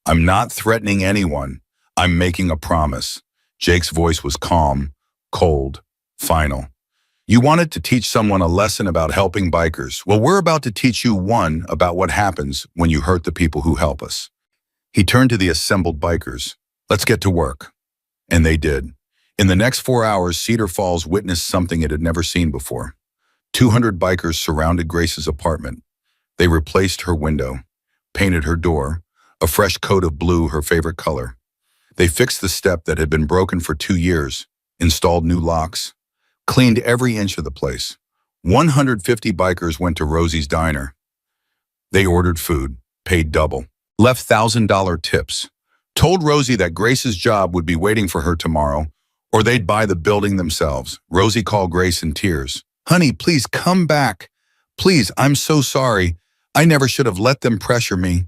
"I'm not threatening anyone. I'm making a promise." Jake's voice was calm, cold, final. "You wanted to teach someone a lesson about helping bikers. Well, we're about to teach you one about what happens when you hurt the people who help us." He turned to the assembled bikers. "Let's get to work." And they did. In the next 4 hours, Cedar Falls witnessed something it had never seen before. 200 bikers surrounded Grace's apartment. They replaced her window, painted her door, a fresh coat of blue, her favorite color. They fixed the step that had been broken for 2 years, installed new locks, cleaned every inch of the place. 150 bikers went to Rosie's Diner. They ordered food, paid double, left $1,000 tips, told Rosie that Grace's job would be waiting for her tomorrow, or they'd buy the building themselves. Rosie called Grace in tears. "Honey, please come back. Please, I'm so sorry. I never should have let them pressure me."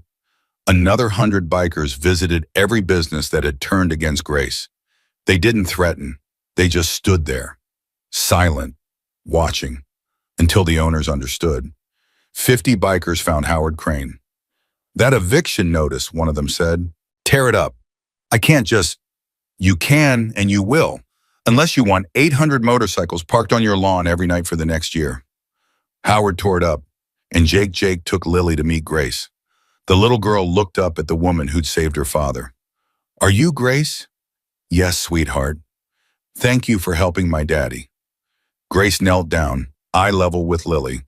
Another 100 bikers visited every business that had turned against Grace. They didn't threaten. They just stood there, silent, watching, until the owners understood. 50 bikers found Howard Crane. That eviction notice, one of them said. Tear it up. I can't just... You can and you will, unless you want 800 motorcycles parked on your lawn every night for the next year. Howard tore it up, and Jake took Lily to meet Grace. The little girl looked up at the woman who'd saved her father. Are you Grace? Yes, sweetheart. Thank you for helping my daddy. Grace knelt down, eye level with Lily.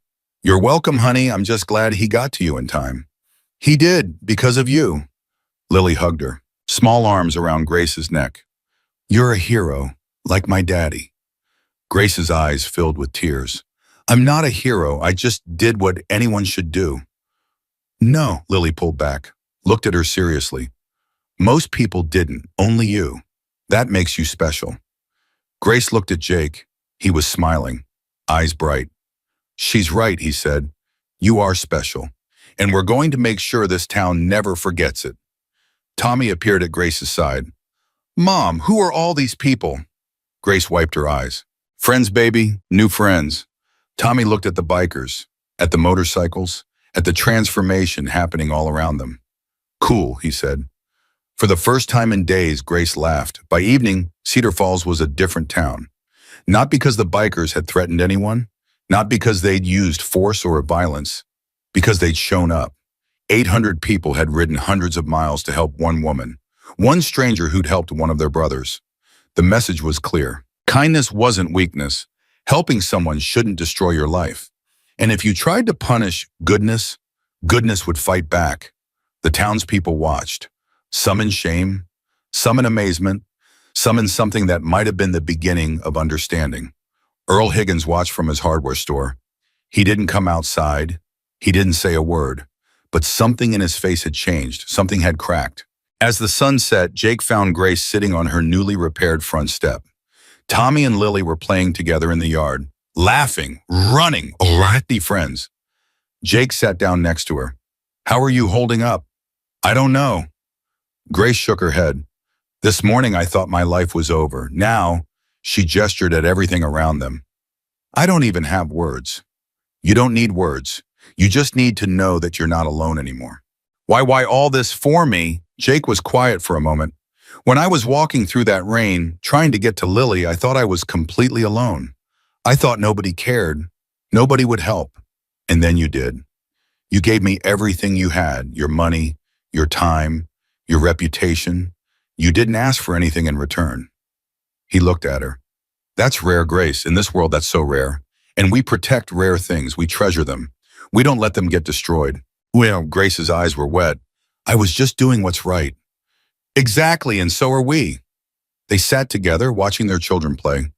You're welcome, honey. I'm just glad he got to you in time. He did, because of you. Lily hugged her, small arms around Grace's neck. You're a hero, like my daddy. Grace's eyes filled with tears. I'm not a hero. I just did what anyone should do. No, Lily pulled back, looked at her seriously. Most people didn't, only you. That makes you special. Grace looked at Jake. He was smiling, eyes bright. She's right, he said. You are special, and we're going to make sure this town never forgets it. Tommy appeared at Grace's side. Mom, who are all these people? Grace wiped her eyes. Friends, baby, new friends. Tommy looked at the bikers, at the motorcycles, at the transformation happening all around them. Cool, he said. For the first time in days, Grace laughed. By evening, Cedar Falls was a different town. Not because the bikers had threatened anyone, not because they'd used force or violence, because they'd shown up. 800 people had ridden hundreds of miles to help one woman, one stranger who'd helped one of their brothers. The message was clear. Kindness wasn't weakness. Helping someone shouldn't destroy your life. And if you tried to punish goodness, goodness would fight back. The townspeople watched, some in shame, some in amazement, some in something that might have been the beginning of understanding. Earl Higgins watched from his hardware store. He didn't come outside. He didn't say a word. But something in his face had changed. Something had cracked. As the sun set, Jake found Grace sitting on her newly repaired front step. Tommy and Lily were playing together in the yard, laughing, running, alrighty friends. Jake sat down next to her. How are you holding up? I don't know. Grace shook her head. This morning I thought my life was over. Now, she gestured at everything around them. I don't even have words. You don't need words. You just need to know that you're not alone anymore. Why all this for me? Jake was quiet for a moment. When I was walking through that rain, trying to get to Lily, I thought I was completely alone. I thought nobody cared. Nobody would help. And then you did. You gave me everything you had, your money, your time, your reputation. You didn't ask for anything in return. He looked at her. That's rare, Grace. In this world, that's so rare. And we protect rare things. We treasure them. We don't let them get destroyed. Well, Grace's eyes were wet. I was just doing what's right. Exactly, and so are we. They sat together, watching their children play.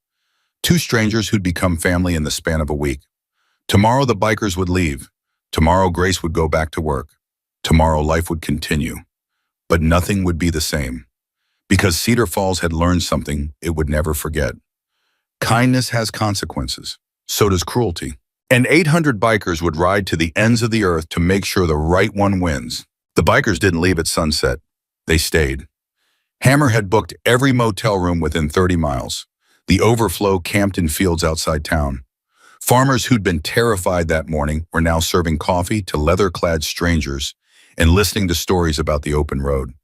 Two strangers who'd become family in the span of a week. Tomorrow the bikers would leave. Tomorrow Grace would go back to work. Tomorrow life would continue. But nothing would be the same. Because Cedar Falls had learned something it would never forget. Kindness has consequences. So does cruelty. And 800 bikers would ride to the ends of the earth to make sure the right one wins. The bikers didn't leave at sunset. They stayed. Hammer had booked every motel room within 30 miles. The overflow camped in fields outside town. Farmers who'd been terrified that morning were now serving coffee to leather-clad strangers and listening to stories about the open road.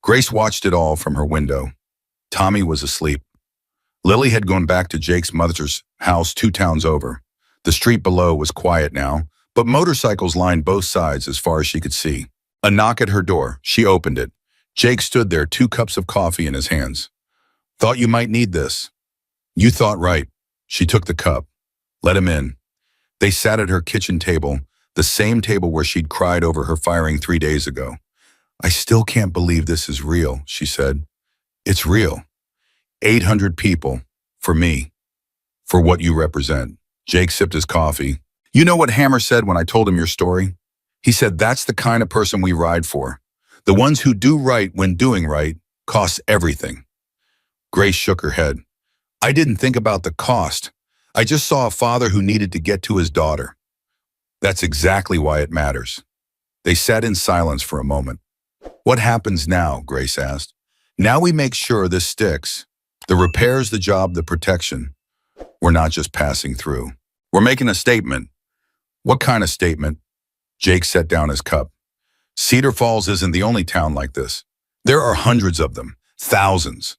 Grace watched it all from her window. Tommy was asleep. Lily had gone back to Jake's mother's house 2 towns over. The street below was quiet now, but motorcycles lined both sides as far as she could see. A knock at her door. She opened it. Jake stood there, 2 cups of coffee in his hands. Thought you might need this. You thought right. She took the cup. Let him in. They sat at her kitchen table, the same table where she'd cried over her firing 3 days ago. I still can't believe this is real, she said. It's real. 800 people. For me. For what you represent. Jake sipped his coffee. You know what Hammer said when I told him your story? He said that's the kind of person we ride for. The ones who do right when doing right costs everything. Grace shook her head. I didn't think about the cost. I just saw a father who needed to get to his daughter. That's exactly why it matters. They sat in silence for a moment. What happens now? Grace asked. Now we make sure this sticks. The repair's the job, the protection. We're not just passing through. We're making a statement. What kind of statement? Jake set down his cup. Cedar Falls isn't the only town like this. There are hundreds of them, thousands.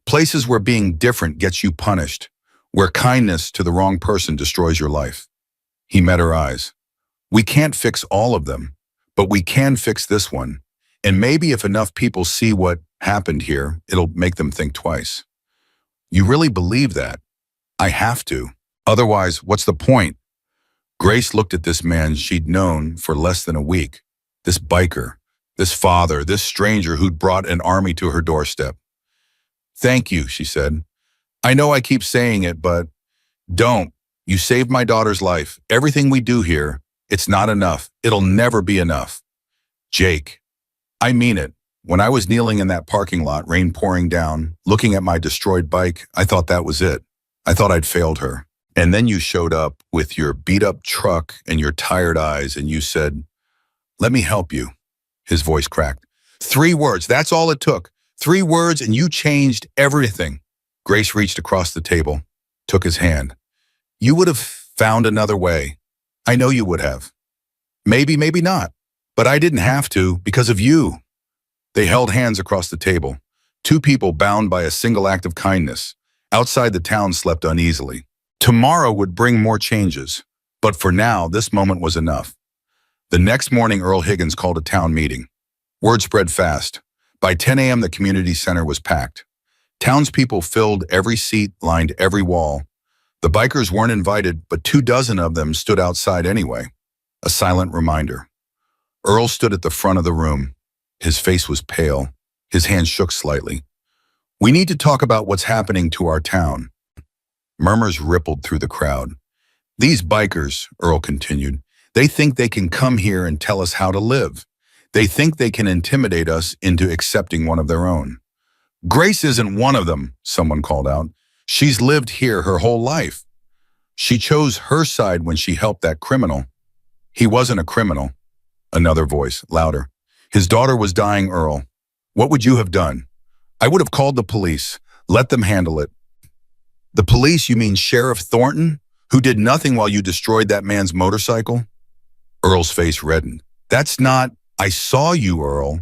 Places where being different gets you punished, where kindness to the wrong person destroys your life. He met her eyes. We can't fix all of them, but we can fix this one. And maybe if enough people see what happened here, it'll make them think twice. You really believe that? I have to. Otherwise, what's the point? Grace looked at this man she'd known for less than a week. This biker, this father, this stranger who'd brought an army to her doorstep. Thank you, she said. I know I keep saying it, but don't. You saved my daughter's life. Everything we do here, it's not enough. It'll never be enough. Jake, I mean it. When I was kneeling in that parking lot, rain pouring down, looking at my destroyed bike, I thought that was it. I thought I'd failed her. And then you showed up with your beat-up truck and your tired eyes, and you said, let me help you. His voice cracked. 3 words, that's all it took. 3 words, and you changed everything. Grace reached across the table, took his hand. You would have found another way. I know you would have. Maybe, maybe not. But I didn't have to because of you. They held hands across the table. 2 people bound by a single act of kindness. Outside the town slept uneasily. Tomorrow would bring more changes. But for now, this moment was enough. The next morning, Earl Higgins called a town meeting. Word spread fast. By 10 a.m., the community center was packed. Townspeople filled every seat, lined every wall. The bikers weren't invited, but 24 of them stood outside anyway. A silent reminder. Earl stood at the front of the room. His face was pale. His hands shook slightly. We need to talk about what's happening to our town. Murmurs rippled through the crowd. These bikers, Earl continued, they think they can come here and tell us how to live. They think they can intimidate us into accepting one of their own. Grace isn't one of them, someone called out. She's lived here her whole life. She chose her side when she helped that criminal. He wasn't a criminal. Another voice, louder. His daughter was dying, Earl. What would you have done? I would have called the police. Let them handle it. The police, you mean Sheriff Thornton, who did nothing while you destroyed that man's motorcycle? Earl's face reddened. That's not... I saw you, Earl.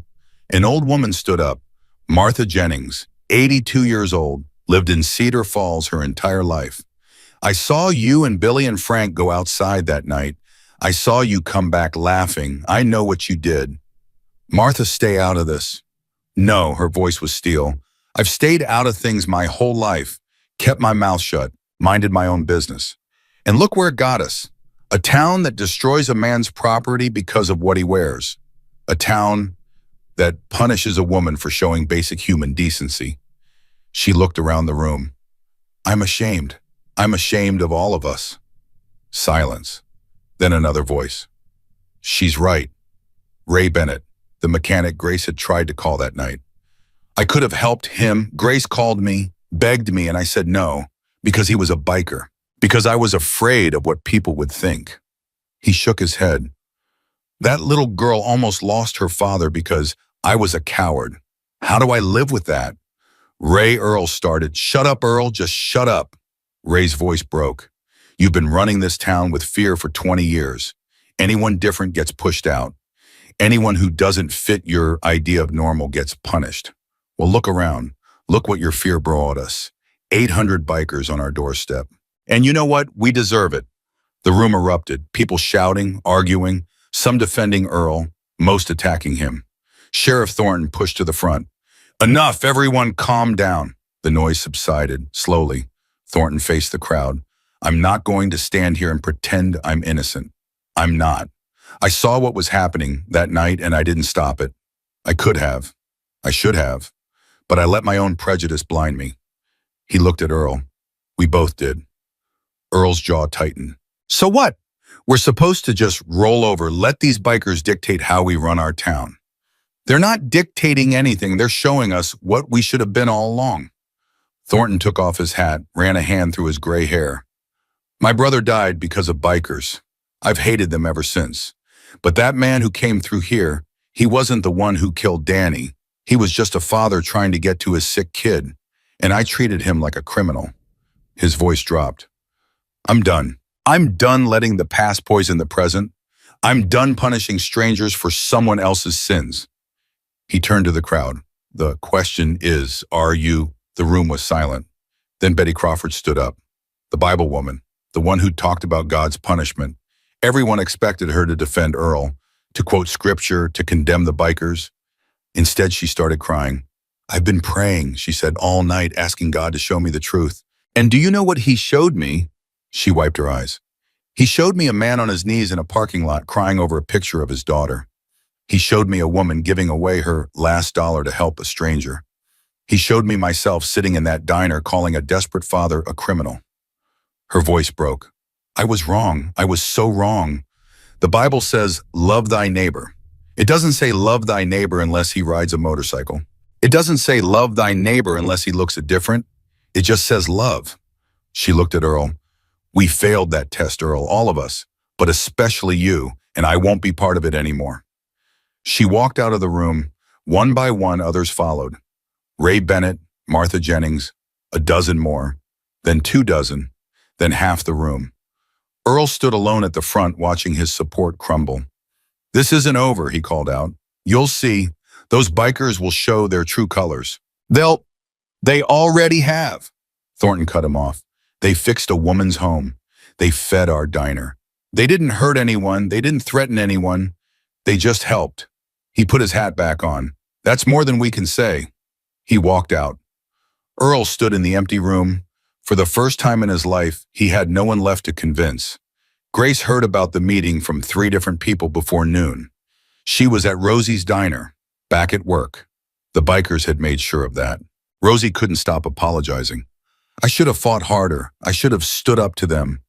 An old woman stood up. Martha Jennings, 82 years old, lived in Cedar Falls her entire life. I saw you and Billy and Frank go outside that night. I saw you come back laughing. I know what you did. Martha, stay out of this. No, her voice was steel. I've stayed out of things my whole life, kept my mouth shut, minded my own business. And look where it got us. A town that destroys a man's property because of what he wears. A town that punishes a woman for showing basic human decency. She looked around the room. I'm ashamed. I'm ashamed of all of us. Silence. Then another voice. She's right. Ray Bennett, the mechanic Grace had tried to call that night. I could have helped him. Grace called me, begged me, and I said no, because he was a biker, because I was afraid of what people would think. He shook his head. That little girl almost lost her father because I was a coward. How do I live with that? Ray, Earl started. Shut up, Earl, just shut up. Ray's voice broke. You've been running this town with fear for 20 years. Anyone different gets pushed out. Anyone who doesn't fit your idea of normal gets punished. Well, look around. Look what your fear brought us. 800 bikers on our doorstep. And you know what? We deserve it. The room erupted, people shouting, arguing, some defending Earl, most attacking him. Sheriff Thornton pushed to the front. Enough, everyone calm down. The noise subsided, slowly. Thornton faced the crowd. I'm not going to stand here and pretend I'm innocent. I'm not. I saw what was happening that night and I didn't stop it. I could have. I should have. But I let my own prejudice blind me. He looked at Earl. We both did. Earl's jaw tightened. So what? We're supposed to just roll over, let these bikers dictate how we run our town. They're not dictating anything. They're showing us what we should have been all along. Thornton took off his hat, ran a hand through his gray hair. My brother died because of bikers. I've hated them ever since. But that man who came through here, he wasn't the one who killed Danny. He was just a father trying to get to his sick kid. and I treated him like a criminal. His voice dropped. I'm done. I'm done letting the past poison the present. I'm done punishing strangers for someone else's sins. He turned to the crowd. The question is, are you? The room was silent. Then Betty Crawford stood up. The Bible woman, the one who talked about God's punishment. Everyone expected her to defend Earl, to quote scripture, to condemn the bikers. Instead, she started crying. I've been praying, she said, all night, asking God to show me the truth. And do you know what he showed me? She wiped her eyes. He showed me a man on his knees in a parking lot crying over a picture of his daughter. He showed me a woman giving away her last dollar to help a stranger. He showed me myself sitting in that diner calling a desperate father a criminal. Her voice broke. I was wrong. I was so wrong. The Bible says, love thy neighbor. It doesn't say love thy neighbor unless he rides a motorcycle. It doesn't say love thy neighbor unless he looks different. It just says love. She looked at Earl. We failed that test, Earl, all of us, but especially you, and I won't be part of it anymore. She walked out of the room. One by one, others followed. Ray Bennett, Martha Jennings, a dozen more, then 24, then half the room. Earl stood alone at the front watching his support crumble. This isn't over, he called out. You'll see. Those bikers will show their true colors. They already have. Thornton cut him off. They fixed a woman's home. They fed our diner. They didn't hurt anyone. They didn't threaten anyone. They just helped. He put his hat back on. That's more than we can say. He walked out. Earl stood in the empty room. For the first time in his life, he had no one left to convince. Grace heard about the meeting from 3 different people before noon. She was at Rosie's diner, back at work. The bikers had made sure of that. Rosie couldn't stop apologizing. I should have fought harder. I should have stood up to them.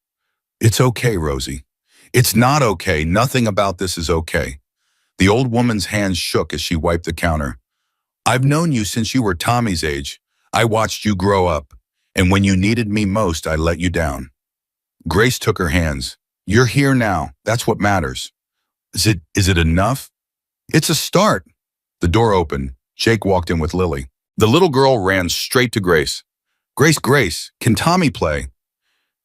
It's okay, Rosie. It's not okay. Nothing about this is okay. The old woman's hands shook as she wiped the counter. I've known you since you were Tommy's age. I watched you grow up. And when you needed me most, I let you down. Grace took her hands. You're here now. That's what matters. Is it enough? It's a start. The door opened. Jake walked in with Lily. The little girl ran straight to Grace. Grace, can Tommy play?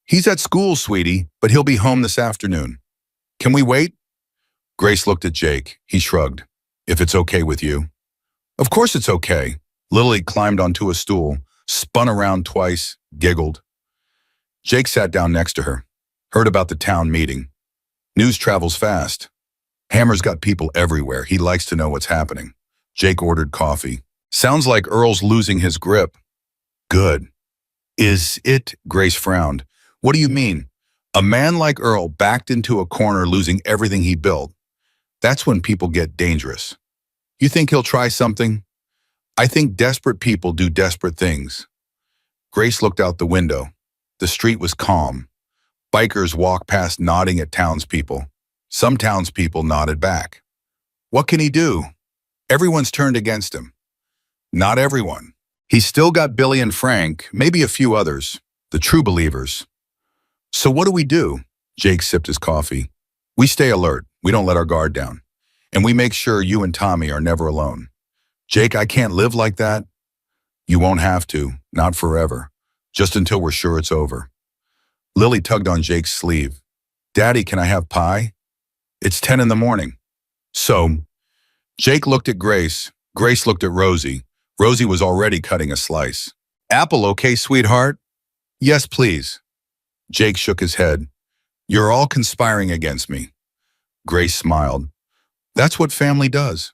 He's at school, sweetie, but he'll be home this afternoon. Can we wait? Grace looked at Jake. He shrugged. If it's okay with you. Of course it's okay. Lily climbed onto a stool, spun around twice, giggled. Jake sat down next to her, heard about the town meeting. News travels fast. Hammer's got people everywhere. He likes to know what's happening. Jake ordered coffee. Sounds like Earl's losing his grip. Good. Is it? Grace frowned. What do you mean? A man like Earl backed into a corner losing everything he built. That's when people get dangerous. You think he'll try something? I think desperate people do desperate things. Grace looked out the window. The street was calm. Bikers walked past nodding at townspeople. Some townspeople nodded back. What can he do? Everyone's turned against him. Not everyone. He's still got Billy and Frank, maybe a few others, the true believers. So what do? Jake sipped his coffee. We stay alert. We don't let our guard down. And we make sure you and Tommy are never alone. Jake, I can't live like that. You won't have to, not forever, just until we're sure it's over. Lily tugged on Jake's sleeve. Daddy, can I have pie? It's 10 in the morning. So, Jake looked at Grace. Grace looked at Rosie. Rosie was already cutting a slice. Apple okay, sweetheart? Yes, please. Jake shook his head. You're all conspiring against me. Grace smiled. That's what family does.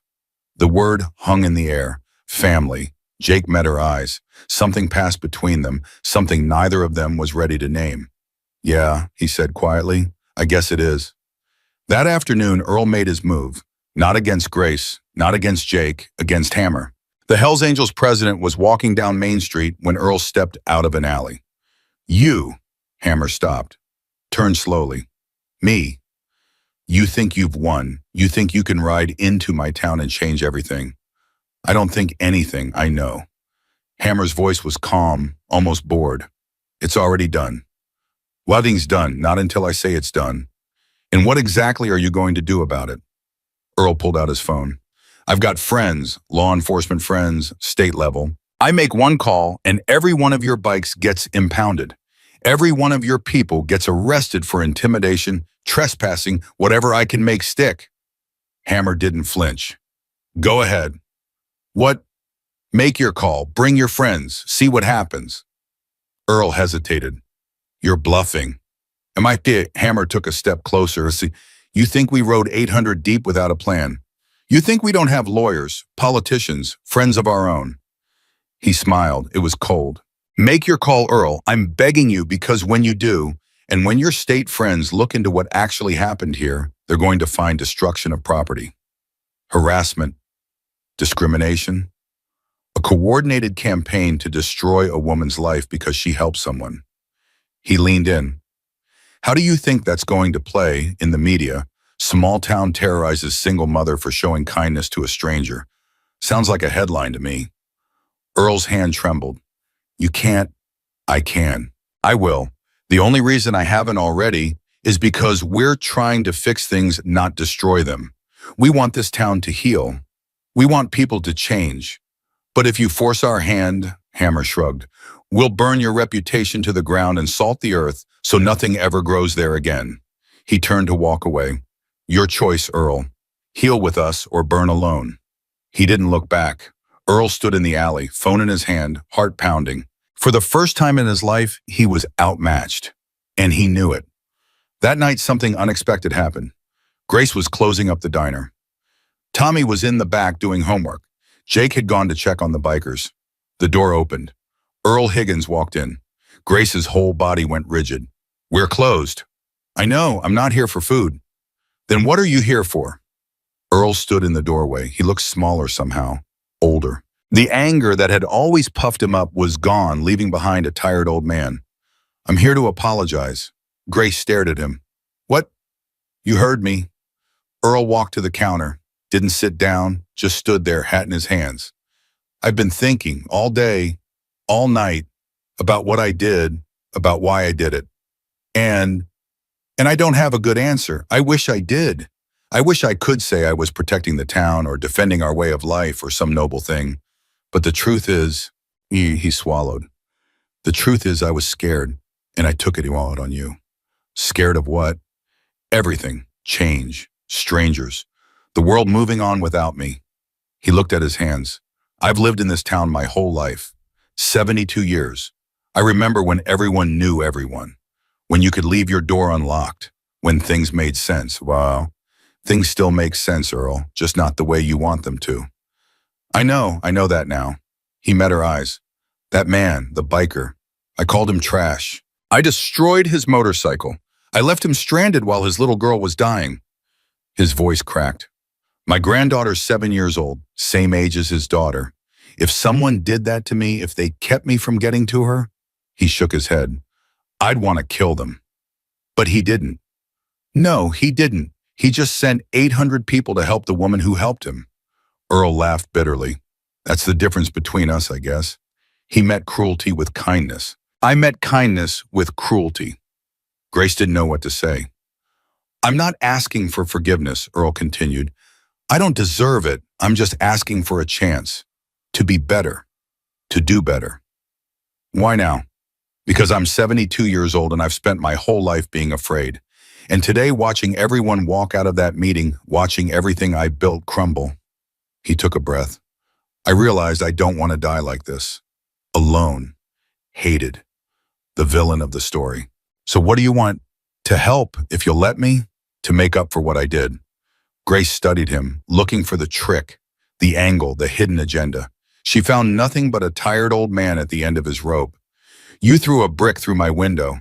The word hung in the air. Family. Jake met her eyes. Something passed between them, something neither of them was ready to name. Yeah, he said quietly. I guess it is. That afternoon, Earl made his move. Not against Grace, not against Jake, against Hammer. The Hells Angels president was walking down Main Street when Earl stepped out of an alley. You, Hammer stopped. Turned slowly. Me. You think you've won. You think you can ride into my town and change everything. I don't think anything, I know. Hammer's voice was calm, almost bored. It's already done. Nothing's done, not until I say it's done. And what exactly are you going to do about it? Earl pulled out his phone. I've got friends, law enforcement friends, state level. I make one call and every one of your bikes gets impounded. Every one of your people gets arrested for intimidation, trespassing, whatever I can make stick. Hammer didn't flinch. Go ahead. What? Make your call. Bring your friends. See what happens. Earl hesitated. You're bluffing. Hammer took a step closer. See, you think we rode 800 deep without a plan? You think we don't have lawyers, politicians, friends of our own? He smiled. It was cold. Make your call, Earl. I'm begging you, because when you do, and when your state friends look into what actually happened here, they're going to find destruction of property, harassment, discrimination, a coordinated campaign to destroy a woman's life because she helped someone. He leaned in. How do you think that's going to play in the media? Small town terrorizes single mother for showing kindness to a stranger. Sounds like a headline to me. Earl's hand trembled. You can't. I can. I will. The only reason I haven't already is because we're trying to fix things, not destroy them. We want this town to heal. We want people to change. But if you force our hand, Hammer shrugged, we'll burn your reputation to the ground and salt the earth so nothing ever grows there again. He turned to walk away. Your choice, Earl. Heal with us or burn alone. He didn't look back. Earl stood in the alley, phone in his hand, heart pounding. For the first time in his life, he was outmatched. And he knew it. That night, something unexpected happened. Grace was closing up the diner. Tommy was in the back doing homework. Jake had gone to check on the bikers. The door opened. Earl Higgins walked in. Grace's whole body went rigid. We're closed. I know, I'm not here for food. Then what are you here for? Earl stood in the doorway. He looked smaller somehow, older. The anger that had always puffed him up was gone, leaving behind a tired old man. I'm here to apologize. Grace stared at him. What? You heard me. Earl walked to the counter, didn't sit down, just stood there, hat in his hands. I've been thinking all day, all night, about what I did, about why I did it. And I don't have a good answer. I wish I did. I wish I could say I was protecting the town or defending our way of life or some noble thing. But the truth is, he swallowed. The truth is I was scared, and I took it out on you. Scared of what? Everything. Change. Strangers. The world moving on without me. He looked at his hands. I've lived in this town my whole life. 72 years. I remember when everyone knew everyone. When you could leave your door unlocked. When things made sense. Wow. Things still make sense, Earl, just not the way you want them to. I know that now. He met her eyes. That man, the biker. I called him trash. I destroyed his motorcycle. I left him stranded while his little girl was dying. His voice cracked. My granddaughter's 7 years old, same age as his daughter. If someone did that to me, if they kept me from getting to her, he shook his head. I'd want to kill them. But he didn't. No, he didn't. He just sent 800 people to help the woman who helped him. Earl laughed bitterly. That's the difference between us, I guess. He met cruelty with kindness. I met kindness with cruelty. Grace didn't know what to say. I'm not asking for forgiveness, Earl continued. I don't deserve it. I'm just asking for a chance to be better, to do better. Why now? Because I'm 72 years old and I've spent my whole life being afraid. And today, watching everyone walk out of that meeting, watching everything I built crumble, he took a breath. I realized I don't want to die like this. Alone. Hated. The villain of the story. So what do you want? To help, if you'll let me, to make up for what I did. Grace studied him, looking for the trick, the angle, the hidden agenda. She found nothing but a tired old man at the end of his rope. You threw a brick through my window.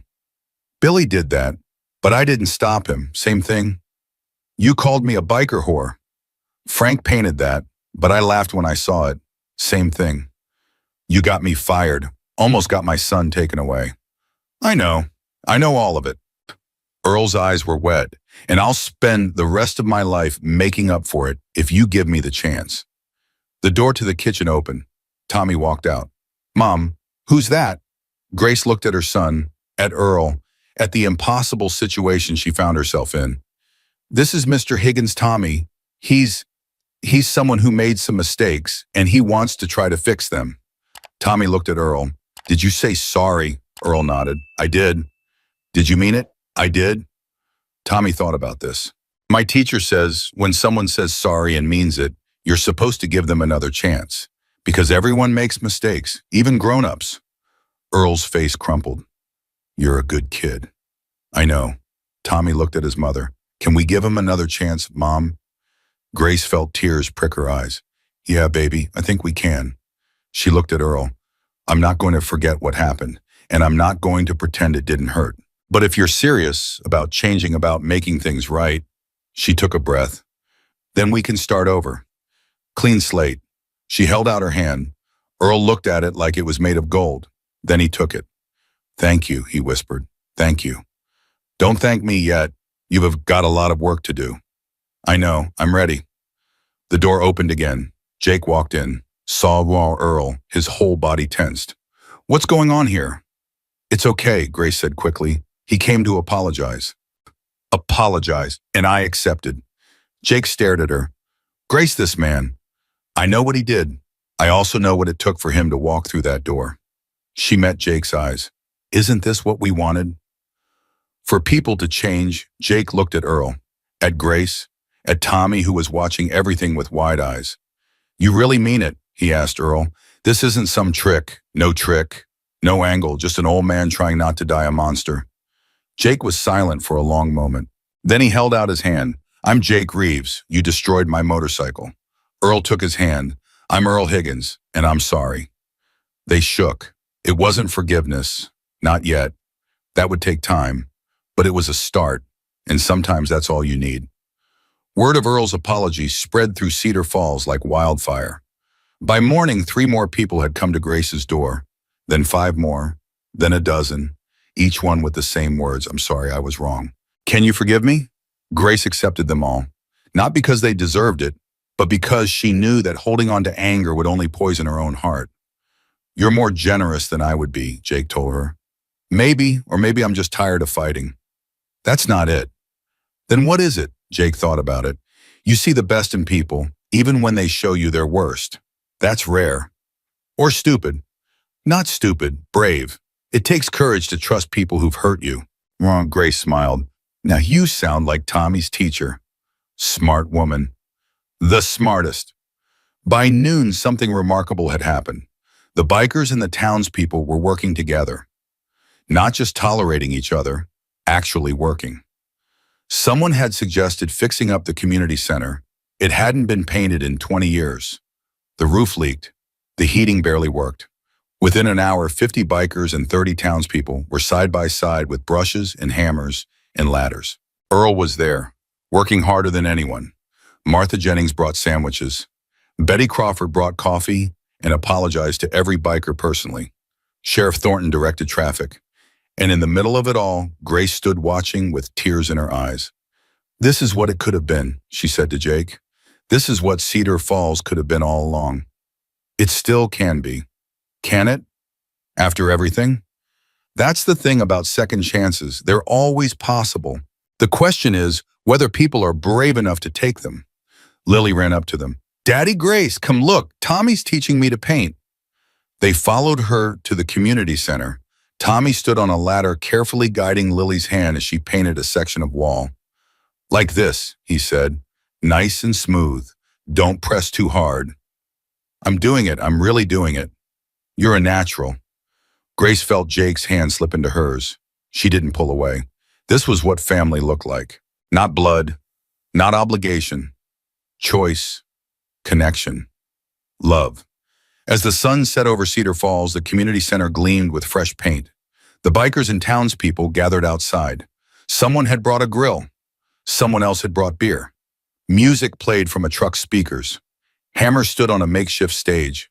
Billy did that, but I didn't stop him. Same thing. You called me a biker whore. Frank painted that, but I laughed when I saw it. Same thing. You got me fired. Almost got my son taken away. I know all of it. Earl's eyes were wet, and I'll spend the rest of my life making up for it if you give me the chance. The door to the kitchen opened. Tommy walked out. Mom, who's that? Grace looked at her son, at Earl, at the impossible situation she found herself in. This is Mr. Higgins, Tommy. He's someone who made some mistakes, and he wants to try to fix them. Tommy looked at Earl. Did you say sorry? Earl nodded. I did. Did you mean it? I did. Tommy thought about this. My teacher says when someone says sorry and means it, you're supposed to give them another chance. Because everyone makes mistakes, even grown-ups. Earl's face crumpled. You're a good kid. I know. Tommy looked at his mother. Can we give him another chance, Mom? Grace felt tears prick her eyes. Yeah, baby, I think we can. She looked at Earl. I'm not going to forget what happened, and I'm not going to pretend it didn't hurt. But if you're serious about changing, about making things right, she took a breath, then we can start over. Clean slate. She held out her hand. Earl looked at it like it was made of gold. Then he took it. Thank you, he whispered. Thank you. Don't thank me yet. You have got a lot of work to do. I know, I'm ready. The door opened again. Jake walked in, saw Earl, his whole body tensed. What's going on here? It's okay, Grace said quickly. He came to apologize. Apologize, and I accepted. Jake stared at her. Grace, this man. I know what he did. I also know what it took for him to walk through that door. She met Jake's eyes. Isn't this what we wanted? For people to change, Jake looked at Earl, at Grace, at Tommy, who was watching everything with wide eyes. You really mean it? He asked Earl. This isn't some trick, no angle, just an old man trying not to die a monster. Jake was silent for a long moment. Then he held out his hand. I'm Jake Reeves. You destroyed my motorcycle. Earl took his hand. I'm Earl Higgins, and I'm sorry. They shook. It wasn't forgiveness. Not yet. That would take time. But it was a start, and sometimes that's all you need. Word of Earl's apology spread through Cedar Falls like wildfire. By morning, 3 more people had come to Grace's door, then 5 more, then a dozen, each one with the same words, I'm sorry, I was wrong. Can you forgive me? Grace accepted them all, not because they deserved it, but because she knew that holding on to anger would only poison her own heart. You're more generous than I would be, Jake told her. Maybe, or maybe I'm just tired of fighting. That's not it. Then what is it? Jake thought about it. You see the best in people, even when they show you their worst. That's rare. Or stupid. Not stupid, brave. It takes courage to trust people who've hurt you. Wrong, Grace smiled. Now you sound like Tommy's teacher. Smart woman. The smartest. By noon, something remarkable had happened. The bikers and the townspeople were working together. Not just tolerating each other, actually working. Someone had suggested fixing up the community center. It hadn't been painted in 20 years. The roof leaked. The heating barely worked. Within an hour, 50 bikers and 30 townspeople were side by side with brushes and hammers and ladders. Earl was there, working harder than anyone. Martha Jennings brought sandwiches. Betty Crawford brought coffee and apologized to every biker personally. Sheriff Thornton directed traffic. And in the middle of it all, Grace stood watching with tears in her eyes. This is what it could have been, she said to Jake. This is what Cedar Falls could have been all along. It still can be. Can it? After everything? That's the thing about second chances. They're always possible. The question is whether people are brave enough to take them. Lily ran up to them. Daddy Grace, come look. Tommy's teaching me to paint. They followed her to the community center. Tommy stood on a ladder, carefully guiding Lily's hand as she painted a section of wall. Like this, he said. Nice and smooth. Don't press too hard. I'm doing it. I'm really doing it. You're a natural. Grace felt Jake's hand slip into hers. She didn't pull away. This was what family looked like. Not blood, not obligation. Choice, connection, love. As the sun set over Cedar Falls, the community center gleamed with fresh paint. The bikers and townspeople gathered outside. Someone had brought a grill. Someone else had brought beer. Music played from a truck's speakers. Hammer stood on a makeshift stage.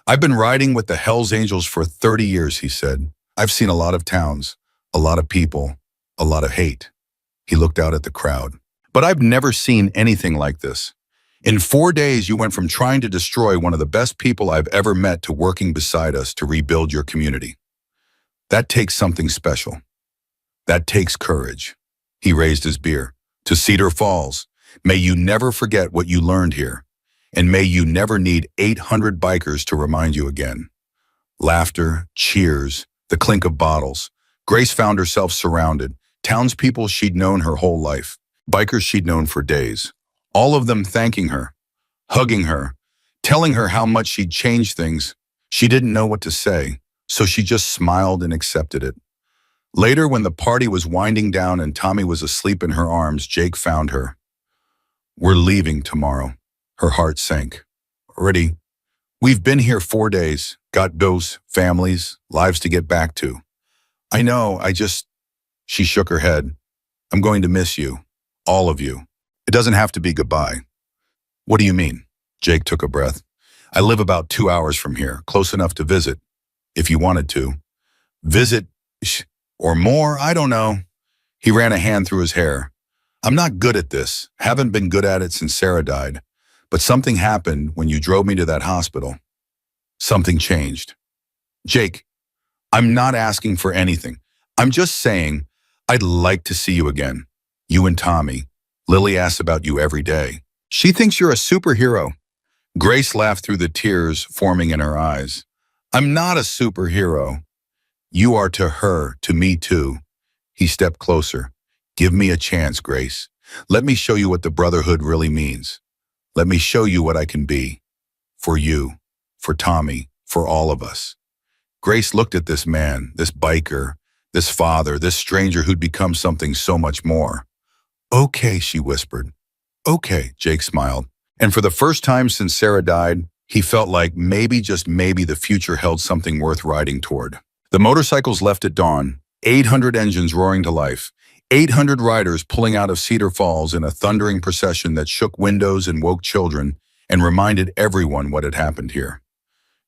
I've been riding with the Hells Angels for 30 years, he said. I've seen a lot of towns, a lot of people, a lot of hate. He looked out at the crowd. But I've never seen anything like this. In 4 days, you went from trying to destroy one of the best people I've ever met to working beside us to rebuild your community. That takes something special. That takes courage. He raised his beer. To Cedar Falls, may you never forget what you learned here, and may you never need 800 bikers to remind you again. Laughter, cheers, the clink of bottles. Grace found herself surrounded. Townspeople she'd known her whole life. Bikers she'd known for days. All of them thanking her, hugging her, telling her how much she'd changed things. She didn't know what to say, so she just smiled and accepted it. Later, when the party was winding down and Tommy was asleep in her arms, Jake found her. "We're leaving tomorrow." Her heart sank. "Already? We've been here 4 days, got bills, families, lives to get back to." "I know, She shook her head. "I'm going to miss you. All of you. It doesn't have to be goodbye." "What do you mean?" Jake took a breath. "I live about 2 hours from here, close enough to visit, if you wanted to." "Visit? Or more? I don't know." He ran a hand through his hair. "I'm not good at this. Haven't been good at it since Sarah died. But something happened when you drove me to that hospital. Something changed." "Jake, I'm not asking for anything. I'm just saying I'd like to see you again. You and Tommy. Lily asks about you every day. She thinks you're a superhero." Grace laughed through the tears forming in her eyes. "I'm not a superhero." "You are to her, to me too." He stepped closer. "Give me a chance, Grace. Let me show you what the brotherhood really means. Let me show you what I can be. For you, for Tommy, for all of us." Grace looked at this man, this biker, this father, this stranger who'd become something so much more. "Okay," she whispered. "Okay," Jake smiled. And for the first time since Sarah died, he felt like maybe, just maybe, the future held something worth riding toward. The motorcycles left at dawn, 800 engines roaring to life, 800 riders pulling out of Cedar Falls in a thundering procession that shook windows and woke children and reminded everyone what had happened here.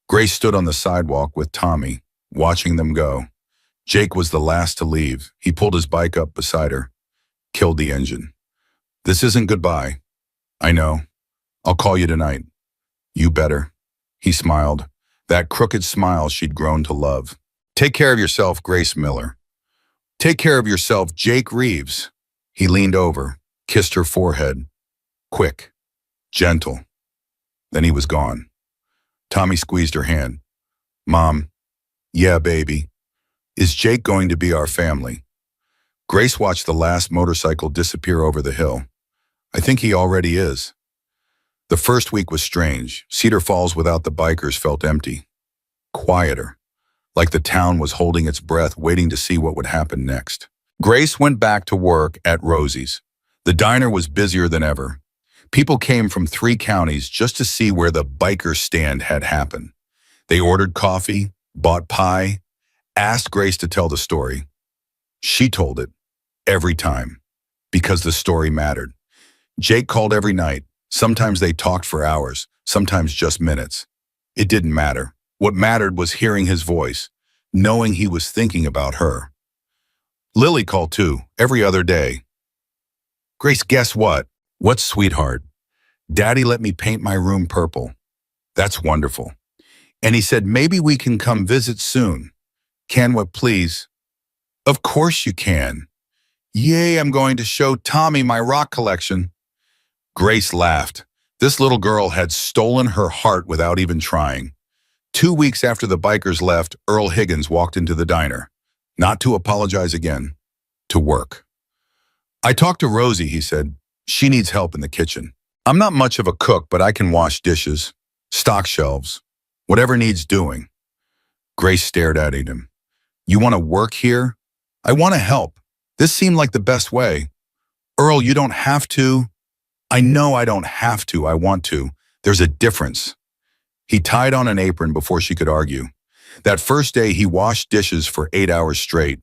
Grace stood on the sidewalk with Tommy, watching them go. Jake was the last to leave. He pulled his bike up beside her, killed the engine. "This isn't goodbye. I know. I'll call you tonight." "You better." He smiled, that crooked smile she'd grown to love. "Take care of yourself, Grace Miller." "Take care of yourself, Jake Reeves." He leaned over, kissed her forehead. Quick, gentle. Then he was gone. Tommy squeezed her hand. "Mom." "Yeah, baby. Is Jake going to be our family?" Grace watched the last motorcycle disappear over the hill. "I think he already is." The first week was strange. Cedar Falls without the bikers felt empty. Quieter. Like the town was holding its breath, waiting to see what would happen next. Grace went back to work at Rosie's. The diner was busier than ever. People came from 3 counties just to see where the biker stand had happened. They ordered coffee, bought pie, asked Grace to tell the story. She told it, every time, because the story mattered. Jake called every night. Sometimes they talked for hours, sometimes just minutes. It didn't matter. What mattered was hearing his voice, knowing he was thinking about her. Lily called too, every other day. "Grace, guess what?" "What, sweetheart?" "Daddy let me paint my room purple." "That's wonderful." "And he said maybe we can come visit soon." "Can what, please?" "Of course you can." "Yay, I'm going to show Tommy my rock collection." Grace laughed. This little girl had stolen her heart without even trying. 2 weeks after the bikers left, Earl Higgins walked into the diner. Not to apologize again, to work. "I talked to Rosie," he said. "She needs help in the kitchen. I'm not much of a cook, but I can wash dishes, stock shelves, whatever needs doing." Grace stared at him. "You want to work here?" "I want to help. This seemed like the best way." "Earl, you don't have to." "I know I don't have to. I want to. There's a difference." He tied on an apron before she could argue. That first day, he washed dishes for 8 hours straight.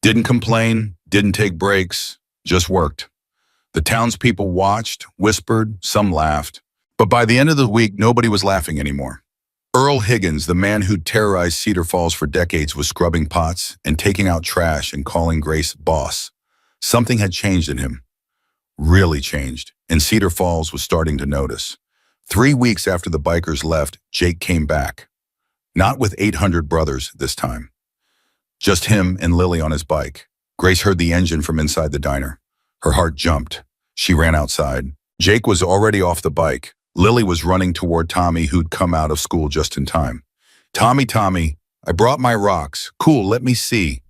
Didn't complain, didn't take breaks, just worked. The townspeople watched, whispered, some laughed. But by the end of the week, nobody was laughing anymore. Earl Higgins, the man who'd terrorized Cedar Falls for decades, was scrubbing pots and taking out trash and calling Grace boss. Something had changed in him. Really changed, and Cedar Falls was starting to notice. 3 weeks after the bikers left, Jake came back. Not with 800 brothers this time. Just him and Lily on his bike. Grace heard the engine from inside the diner. Her heart jumped. She ran outside. Jake was already off the bike. Lily was running toward Tommy, who'd come out of school just in time. Tommy, I brought my rocks. Cool, let me see.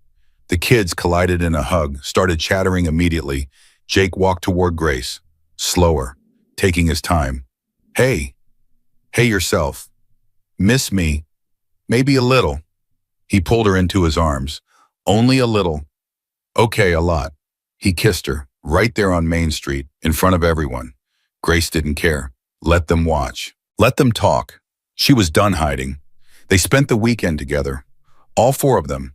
The kids collided in a hug, started chattering immediately. Jake walked toward Grace, slower, taking his time. Hey, hey yourself. Miss me? Maybe a little. He pulled her into his arms. Only a little. Okay, a lot. He kissed her, right there on Main Street, in front of everyone. Grace didn't care. Let them watch. Let them talk. She was done hiding. They spent the weekend together. All four of them.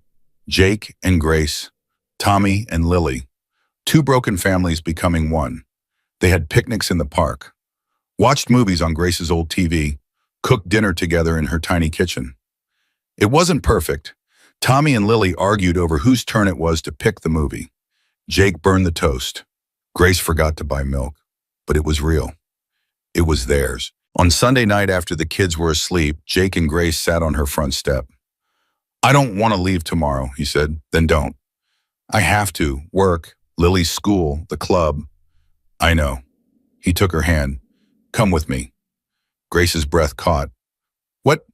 Jake and Grace, Tommy and Lily. Two broken families becoming one. They had picnics in the park. Watched movies on Grace's old TV. Cooked dinner together in her tiny kitchen. It wasn't perfect. Tommy and Lily argued over whose turn it was to pick the movie. Jake burned the toast. Grace forgot to buy milk, but it was real. It was theirs. On Sunday night after the kids were asleep, Jake and Grace sat on her front step. I don't want to leave tomorrow, he said. Then don't. I have to. Work, Lily's school, the club. I know. He took her hand. Come with me. Grace's breath caught. What?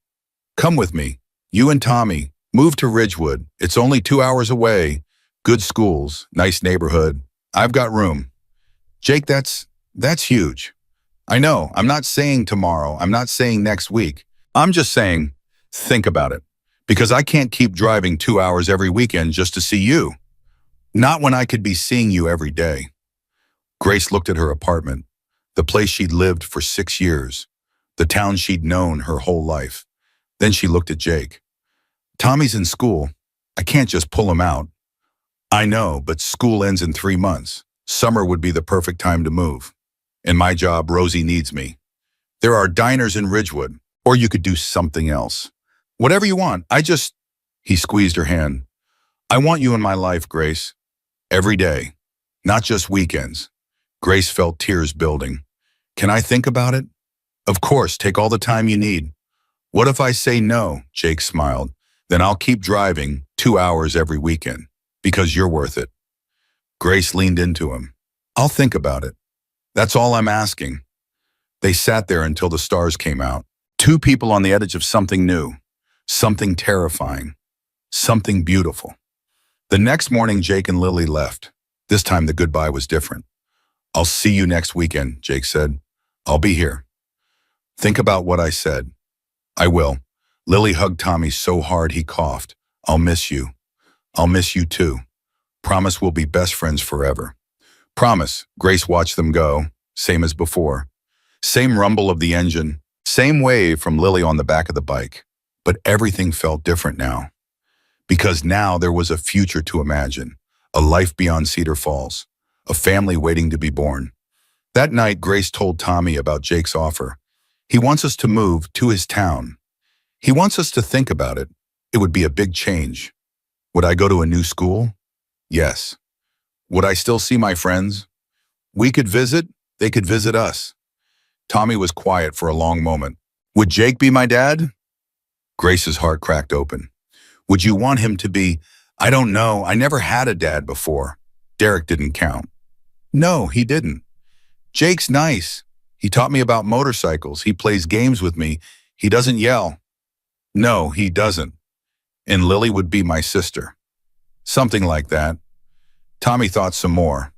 Come with me. You and Tommy. Move to Ridgewood. It's only 2 hours away. Good schools, nice neighborhood. I've got room. Jake, that's huge. I know. I'm not saying tomorrow. I'm not saying next week. I'm just saying, think about it. Because I can't keep driving 2 hours every weekend just to see you. Not when I could be seeing you every day. Grace looked at her apartment, the place she'd lived for 6 years, the town she'd known her whole life. Then she looked at Jake. Tommy's in school. I can't just pull him out. I know, but school ends in 3 months. Summer would be the perfect time to move. In my job, Rosie needs me. There are diners in Ridgewood, or you could do something else. Whatever you want, He squeezed her hand. I want you in my life, Grace. Every day, not just weekends. Grace felt tears building. Can I think about it? Of course, take all the time you need. What if I say no? Jake smiled. Then I'll keep driving 2 hours every weekend, because you're worth it. Grace leaned into him. I'll think about it. That's all I'm asking. They sat there until the stars came out. Two people on the edge of something new. Something terrifying. Something beautiful. The next morning, Jake and Lily left. This time the goodbye was different. I'll see you next weekend, Jake said. I'll be here. Think about what I said. I will. Lily hugged Tommy so hard he coughed. I'll miss you. I'll miss you too. Promise we'll be best friends forever. Promise. Grace watched them go, same as before. Same rumble of the engine, same wave from Lily on the back of the bike. But everything felt different now. Because now there was a future to imagine, a life beyond Cedar Falls, a family waiting to be born. That night, Grace told Tommy about Jake's offer. He wants us to move to his town. He wants us to think about it. It would be a big change. Would I go to a new school? Yes. Would I still see my friends? We could visit, they could visit us. Tommy was quiet for a long moment. Would Jake be my dad? Grace's heart cracked open. Would you want him to be? I don't know. I never had a dad before. Derek didn't count. No, he didn't. Jake's nice. He taught me about motorcycles. He plays games with me. He doesn't yell. No, he doesn't. And Lily would be my sister. Something like that. Tommy thought some more.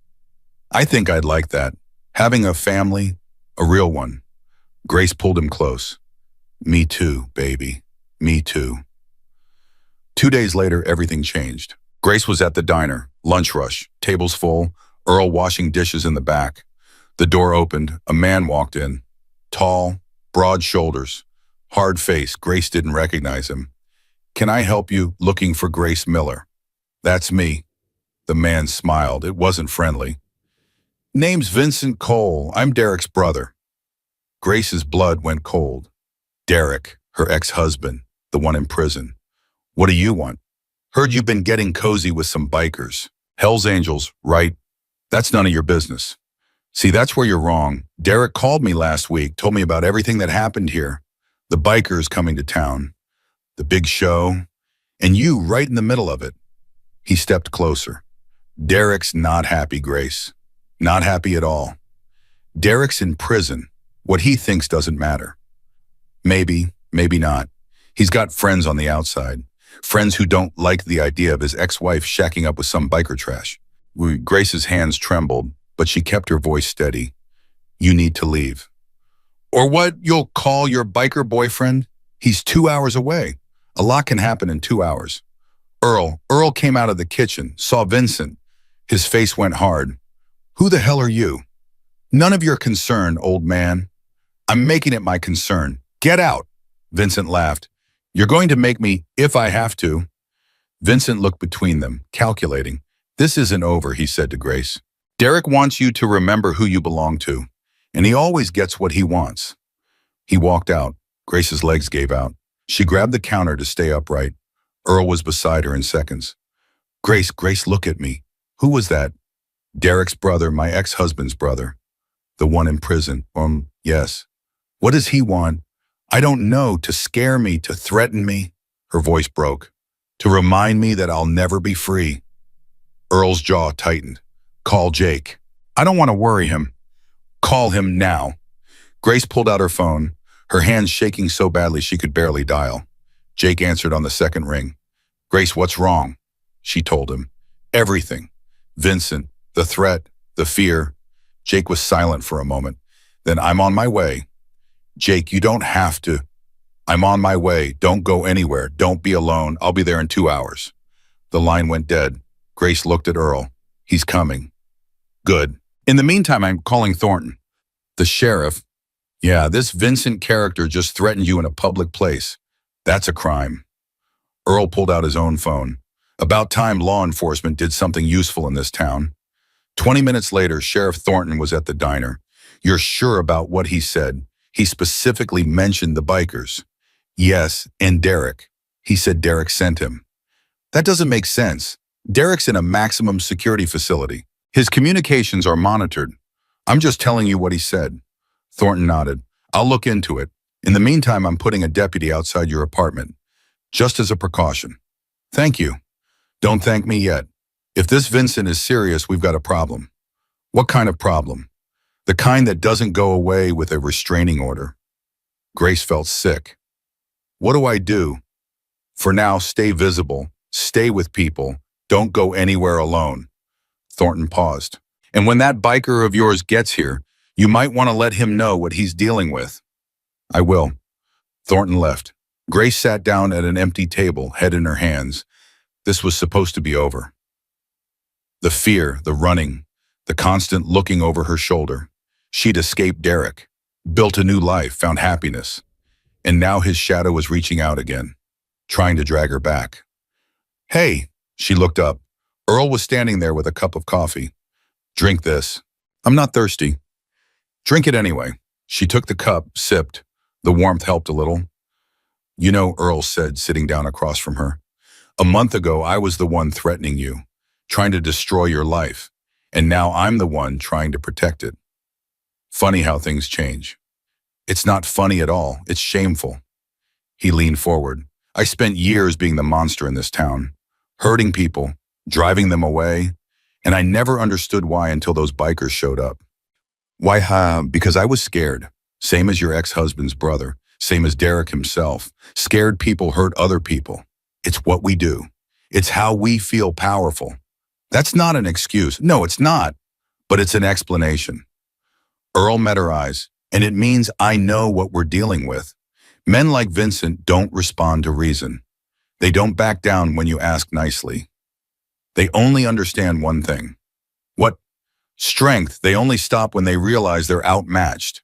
I think I'd like that. Having a family, a real one. Grace pulled him close. Me too, baby. Me too. 2 days later, everything changed. Grace was at the diner, lunch rush, tables full, Earl washing dishes in the back. The door opened, a man walked in. Tall, broad shoulders, hard face. Grace didn't recognize him. Can I help you? Looking for Grace Miller. That's me. The man smiled. It wasn't friendly. Name's Vincent Cole. I'm Derek's brother. Grace's blood went cold. Derek, her ex-husband, the one in prison. What do you want? Heard you've been getting cozy with some bikers. Hell's Angels, right? That's none of your business. See, that's where you're wrong. Derek called me last week, told me about everything that happened here. The bikers coming to town, the big show, and you right in the middle of it. He stepped closer. Derek's not happy, Grace. Not happy at all. Derek's in prison. What he thinks doesn't matter. Maybe, maybe not. He's got friends on the outside, friends who don't like the idea of his ex-wife shacking up with some biker trash. Grace's hands trembled, but she kept her voice steady. You need to leave. Or what you'll call your biker boyfriend? He's 2 hours away. A lot can happen in 2 hours. Earl came out of the kitchen, saw Vincent. His face went hard. Who the hell are you? None of your concern, old man. I'm making it my concern. Get out. Vincent laughed. You're going to make me if I have to. Vincent looked between them, calculating. This isn't over, he said to Grace. Derek wants you to remember who you belong to, and he always gets what he wants. He walked out. Grace's legs gave out. She grabbed the counter to stay upright. Earl was beside her in seconds. Grace, look at me. Who was that? Derek's brother, my ex-husband's brother. The one in prison. Yes. What does he want? I don't know, to scare me, to threaten me. Her voice broke. To remind me that I'll never be free. Earl's jaw tightened. Call Jake. I don't want to worry him. Call him now. Grace pulled out her phone, her hands shaking so badly she could barely dial. Jake answered on the second ring. Grace, what's wrong? She told him. Everything. Vincent, the threat, the fear. Jake was silent for a moment. Then I'm on my way. Jake, you don't have to. I'm on my way. Don't go anywhere. Don't be alone. I'll be there in 2 hours. The line went dead. Grace looked at Earl. He's coming. Good. In the meantime, I'm calling Thornton. The sheriff. Yeah, this Vincent character just threatened you in a public place. That's a crime. Earl pulled out his own phone. About time law enforcement did something useful in this town. 20 minutes later, Sheriff Thornton was at the diner. You're sure about what he said? He specifically mentioned the bikers. Yes, and Derek. He said Derek sent him. That doesn't make sense. Derek's in a maximum security facility. His communications are monitored. I'm just telling you what he said. Thornton nodded. I'll look into it. In the meantime, I'm putting a deputy outside your apartment, just as a precaution. Thank you. Don't thank me yet. If this Vincent is serious, we've got a problem. What kind of problem? The kind that doesn't go away with a restraining order. Grace felt sick. What do I do? For now, stay visible, stay with people, don't go anywhere alone. Thornton paused. And when that biker of yours gets here, you might want to let him know what he's dealing with. I will. Thornton left. Grace sat down at an empty table, head in her hands. This was supposed to be over. The fear, the running, the constant looking over her shoulder. She'd escaped Derek, built a new life, found happiness. And now his shadow was reaching out again, trying to drag her back. Hey, she looked up. Earl was standing there with a cup of coffee. Drink this. I'm not thirsty. Drink it anyway. She took the cup, sipped. The warmth helped a little. You know, Earl said, sitting down across from her. A month ago, I was the one threatening you, trying to destroy your life. And now I'm the one trying to protect it. Funny how things change. It's not funny at all. It's shameful. He leaned forward. I spent years being the monster in this town, hurting people, driving them away, and I never understood why until those bikers showed up. Why, because I was scared. Same as your ex-husband's brother, same as Derek himself. Scared people hurt other people. It's what we do. It's how we feel powerful. That's not an excuse. No, it's not. But it's an explanation. Earl met her eyes, and it means I know what we're dealing with. Men like Vincent don't respond to reason. They don't back down when you ask nicely. They only understand one thing. What? Strength. They only stop when they realize they're outmatched.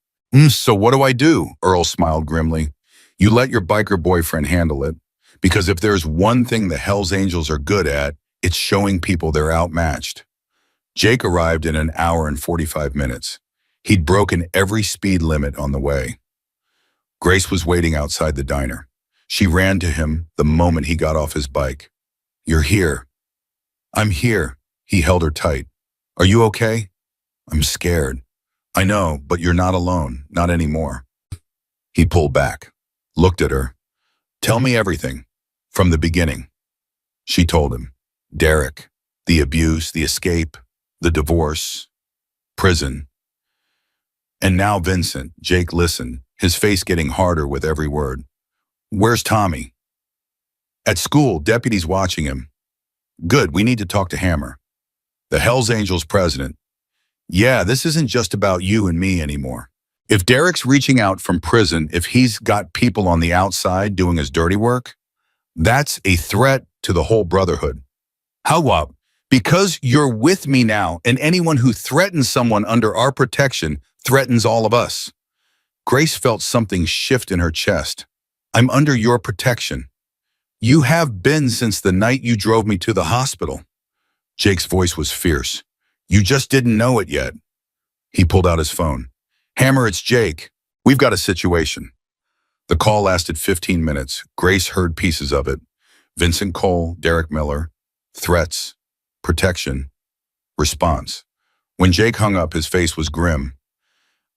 So what do I do? Earl smiled grimly. You let your biker boyfriend handle it. Because if there's one thing the Hells Angels are good at, it's showing people they're outmatched. Jake arrived in an hour and 45 minutes. He'd broken every speed limit on the way. Grace was waiting outside the diner. She ran to him the moment he got off his bike. You're here. I'm here. He held her tight. Are you okay? I'm scared. I know, but you're not alone. Not anymore. He pulled back, looked at her. Tell me everything. From the beginning. She told him. Derek, the abuse, the escape, the divorce, prison. And now Vincent. Jake listened, his face getting harder with every word. Where's Tommy? At school, deputies watching him. Good, we need to talk to Hammer. The Hells Angels president. Yeah, this isn't just about you and me anymore. If Derek's reaching out from prison, if he's got people on the outside doing his dirty work, that's a threat to the whole brotherhood. How up? Because you're with me now, and anyone who threatens someone under our protection threatens all of us. Grace felt something shift in her chest. I'm under your protection. You have been since the night you drove me to the hospital. Jake's voice was fierce. You just didn't know it yet. He pulled out his phone. Hammer, it's Jake. We've got a situation. The call lasted 15 minutes. Grace heard pieces of it. Vincent Cole, Derek Miller, threats, protection, response. When Jake hung up, his face was grim.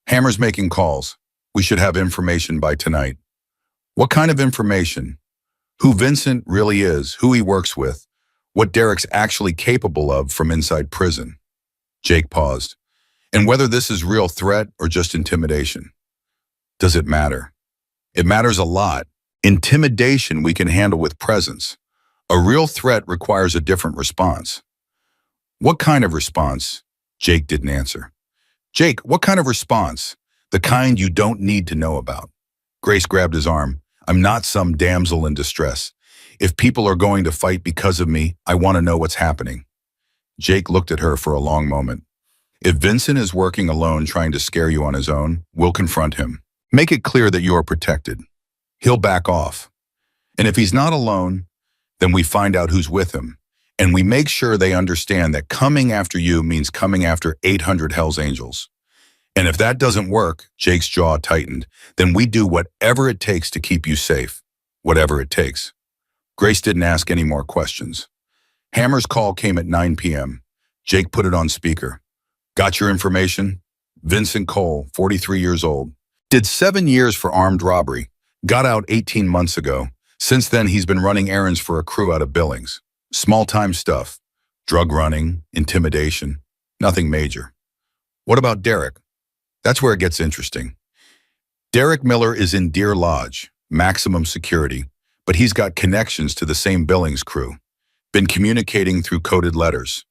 Hammer's making calls. We should have information by tonight. What kind of information? Who Vincent really is, who he works with, what Derek's actually capable of from inside prison. Jake paused. And whether this is real threat or just intimidation. Does it matter? It matters a lot. Intimidation we can handle with presence. A real threat requires a different response. What kind of response? Jake didn't answer. Jake, what kind of response? The kind you don't need to know about. Grace grabbed his arm. I'm not some damsel in distress. If people are going to fight because of me, I want to know what's happening. Jake looked at her for a long moment. If Vincent is working alone trying to scare you on his own, we'll confront him. Make it clear that you are protected. He'll back off. And if he's not alone, then we find out who's with him. And we make sure they understand that coming after you means coming after 800 Hells Angels. And if that doesn't work, Jake's jaw tightened, then we do whatever it takes to keep you safe. Whatever it takes. Grace didn't ask any more questions. Hammer's call came at 9 p.m. Jake put it on speaker. Got your information? Vincent Cole, 43 years old. Did 7 years for armed robbery. Got out 18 months ago. Since then, he's been running errands for a crew out of Billings. Small-time stuff. Drug running, intimidation. Nothing major. What about Derek? That's where it gets interesting. Derek Miller is in Deer Lodge, maximum security, but he's got connections to the same Billings crew. Been communicating through coded letters.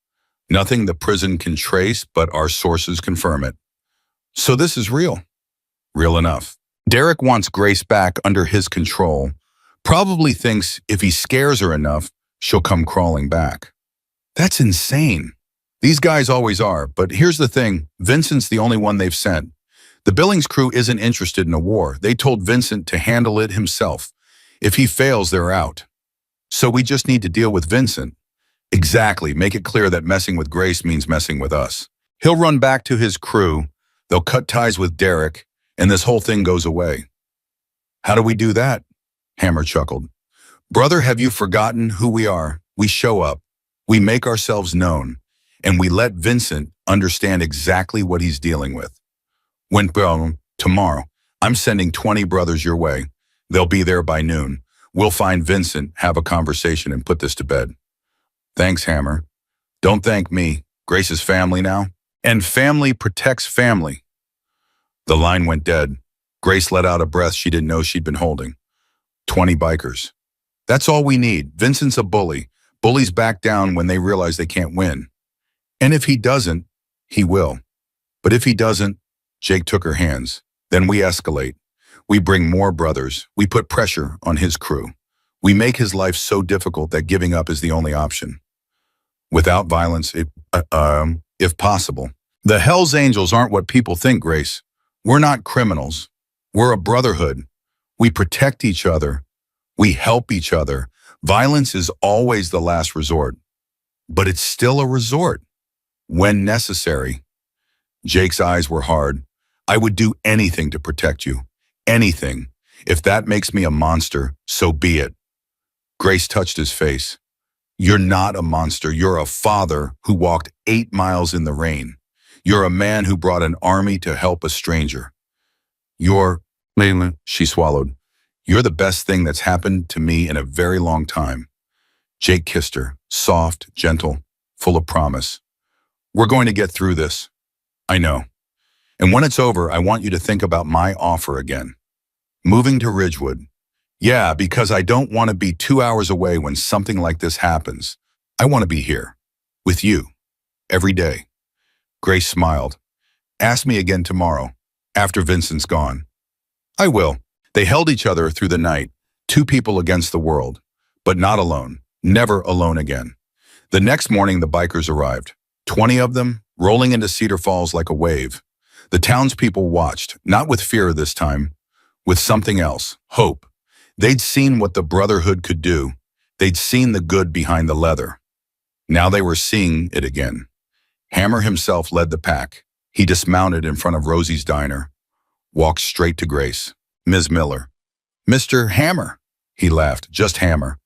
Nothing the prison can trace, but our sources confirm it. So this is real. Real enough. Derek wants Grace back under his control. Probably thinks if he scares her enough, she'll come crawling back. That's insane. These guys always are, but here's the thing. Vincent's the only one they've sent. The Billings crew isn't interested in a war. They told Vincent to handle it himself. If he fails, they're out. So we just need to deal with Vincent. Exactly. Make it clear that messing with Grace means messing with us. He'll run back to his crew. They'll cut ties with Derek, and this whole thing goes away. How do we do that? Hammer chuckled. Brother, have you forgotten who we are? We show up. We make ourselves known. And we let Vincent understand exactly what he's dealing with. Tomorrow, I'm sending 20 brothers your way. They'll be there by noon. We'll find Vincent, have a conversation, and put this to bed. Thanks, Hammer. Don't thank me. Grace is family now. And family protects family. The line went dead. Grace let out a breath she didn't know she'd been holding. 20 bikers. That's all we need. Vincent's a bully. Bullies back down when they realize they can't win. And if he doesn't, he will. But if he doesn't, Jake took her hands. Then we escalate. We bring more brothers. We put pressure on his crew. We make his life so difficult that giving up is the only option. Without violence, if possible. The Hells Angels aren't what people think, Grace. We're not criminals. We're a brotherhood. We protect each other. We help each other. Violence is always the last resort. But it's still a resort. When necessary. Jake's eyes were hard. I would do anything to protect you. Anything. If that makes me a monster, so be it. Grace touched his face. You're not a monster. You're a father who walked 8 miles in the rain. You're a man who brought an army to help a stranger. You're, Leyland, she swallowed. You're the best thing that's happened to me in a very long time. Jake kissed her, soft, gentle, full of promise. We're going to get through this. I know. And when it's over, I want you to think about my offer again. Moving to Ridgewood. Yeah, because I don't want to be 2 hours away when something like this happens. I want to be here, with you, every day. Grace smiled. Ask me again tomorrow, after Vincent's gone. I will. They held each other through the night, two people against the world, but not alone, never alone again. The next morning, the bikers arrived, 20 of them, rolling into Cedar Falls like a wave. The townspeople watched, not with fear this time, with something else, hope. They'd seen what the Brotherhood could do. They'd seen the good behind the leather. Now they were seeing it again. Hammer himself led the pack. He dismounted in front of Rosie's diner, walked straight to Grace. Ms. Miller. Mr. Hammer, he laughed, just Hammer.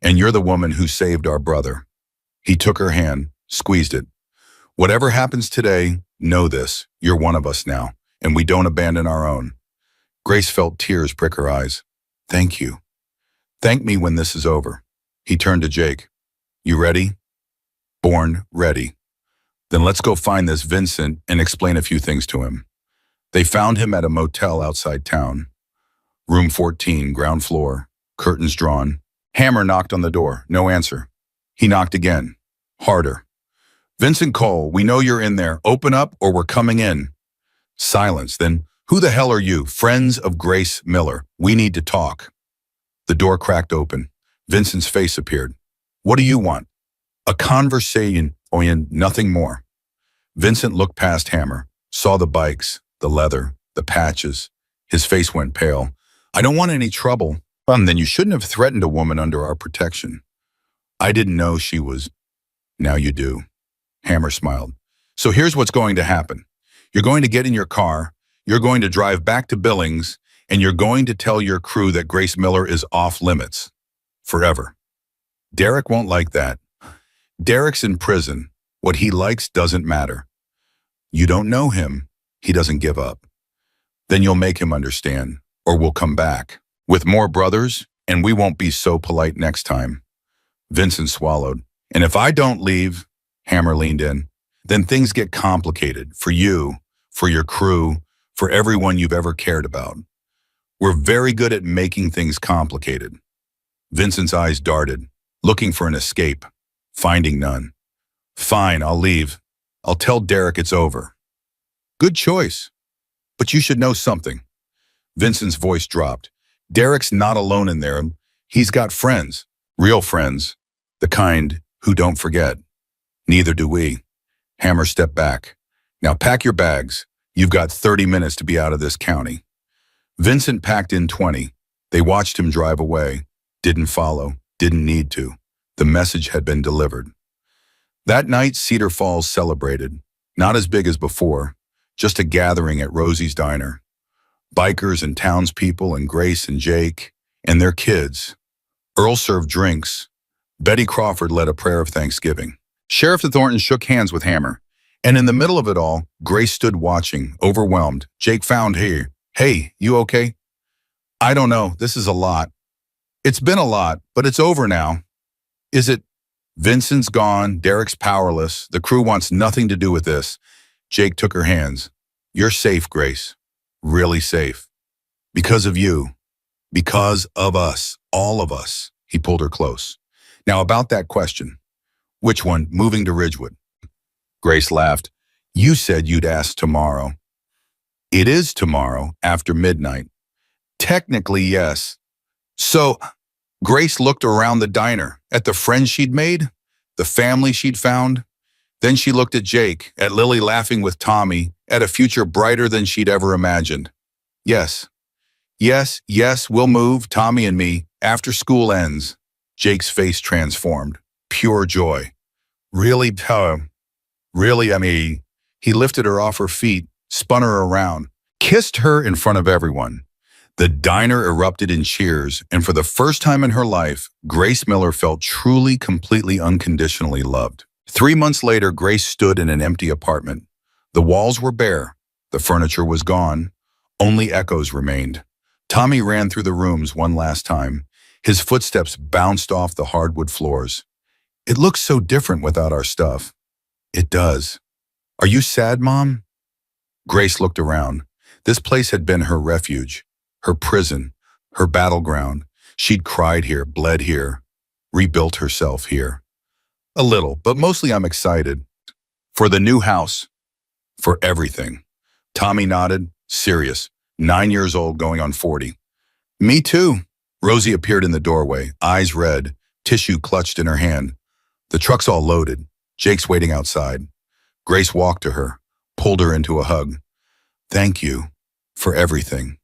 And you're the woman who saved our brother. He took her hand, squeezed it. Whatever happens today, know this, you're one of us now, and we don't abandon our own. Grace felt tears prick her eyes. Thank you. Thank me when this is over. He turned to Jake. You ready? Born ready. Then let's go find this Vincent and explain a few things to him. They found him at a motel outside town. Room 14, ground floor, curtains drawn. Hammer knocked on the door, no answer. He knocked again, harder. Vincent Cole, we know you're in there. Open up or we're coming in. Silence. Then, who the hell are you? Friends of Grace Miller. We need to talk. The door cracked open. Vincent's face appeared. What do you want? A conversation, nothing more. Vincent looked past Hammer, saw the bikes, the leather, the patches. His face went pale. I don't want any trouble. Then you shouldn't have threatened a woman under our protection. I didn't know she was. Now you do. Hammer smiled. So here's what's going to happen. You're going to get in your car, you're going to drive back to Billings, and you're going to tell your crew that Grace Miller is off limits. Forever. Derek won't like that. Derek's in prison. What he likes doesn't matter. You don't know him. He doesn't give up. Then you'll make him understand, or we'll come back. With more brothers, and we won't be so polite next time. Vincent swallowed. And if I don't leave, Hammer leaned in, then things get complicated for you, for your crew, for everyone you've ever cared about. We're very good at making things complicated. Vincent's eyes darted, looking for an escape, finding none. Fine, I'll leave. I'll tell Derek it's over. Good choice. But you should know something. Vincent's voice dropped. Derek's not alone in there. He's got friends, real friends, the kind who don't forget. Neither do we. Hammer stepped back. Now pack your bags. You've got 30 minutes to be out of this county. Vincent packed in 20. They watched him drive away. Didn't follow. Didn't need to. The message had been delivered. That night, Cedar Falls celebrated. Not as big as before. Just a gathering at Rosie's diner. Bikers and townspeople and Grace and Jake and their kids. Earl served drinks. Betty Crawford led a prayer of thanksgiving. Sheriff Thornton shook hands with Hammer. And in the middle of it all, Grace stood watching, overwhelmed. Jake found here. Hey, you okay? I don't know. This is a lot. It's been a lot, but it's over now. Is it? Vincent's gone. Derek's powerless. The crew wants nothing to do with this. Jake took her hands. You're safe, Grace. Really safe. Because of you. Because of us. All of us. He pulled her close. Now about that question. Which one? Moving to Ridgewood. Grace laughed. You said you'd ask tomorrow. It is tomorrow, after midnight. Technically, yes. So, Grace looked around the diner, at the friends she'd made, the family she'd found. Then she looked at Jake, at Lily laughing with Tommy, at a future brighter than she'd ever imagined. Yes. Yes, yes, we'll move, Tommy and me, after school ends. Jake's face transformed. Pure joy. Really, really, he lifted her off her feet, spun her around, kissed her in front of everyone. The diner erupted in cheers, and for the first time in her life, Grace Miller felt truly, completely, unconditionally loved. 3 months later, Grace stood in an empty apartment. The walls were bare. The furniture was gone. Only echoes remained. Tommy ran through the rooms one last time. His footsteps bounced off the hardwood floors. It looks so different without our stuff. It does. Are you sad, Mom? Grace looked around. This place had been her refuge, her prison, her battleground. She'd cried here, bled here, rebuilt herself here. A little, but mostly I'm excited. For the new house, for everything. Tommy nodded, serious, 9 years old going on 40. Me too. Rosie appeared in the doorway, eyes red, tissue clutched in her hand. The truck's all loaded. Jake's waiting outside. Grace walked to her, pulled her into a hug. Thank you for everything.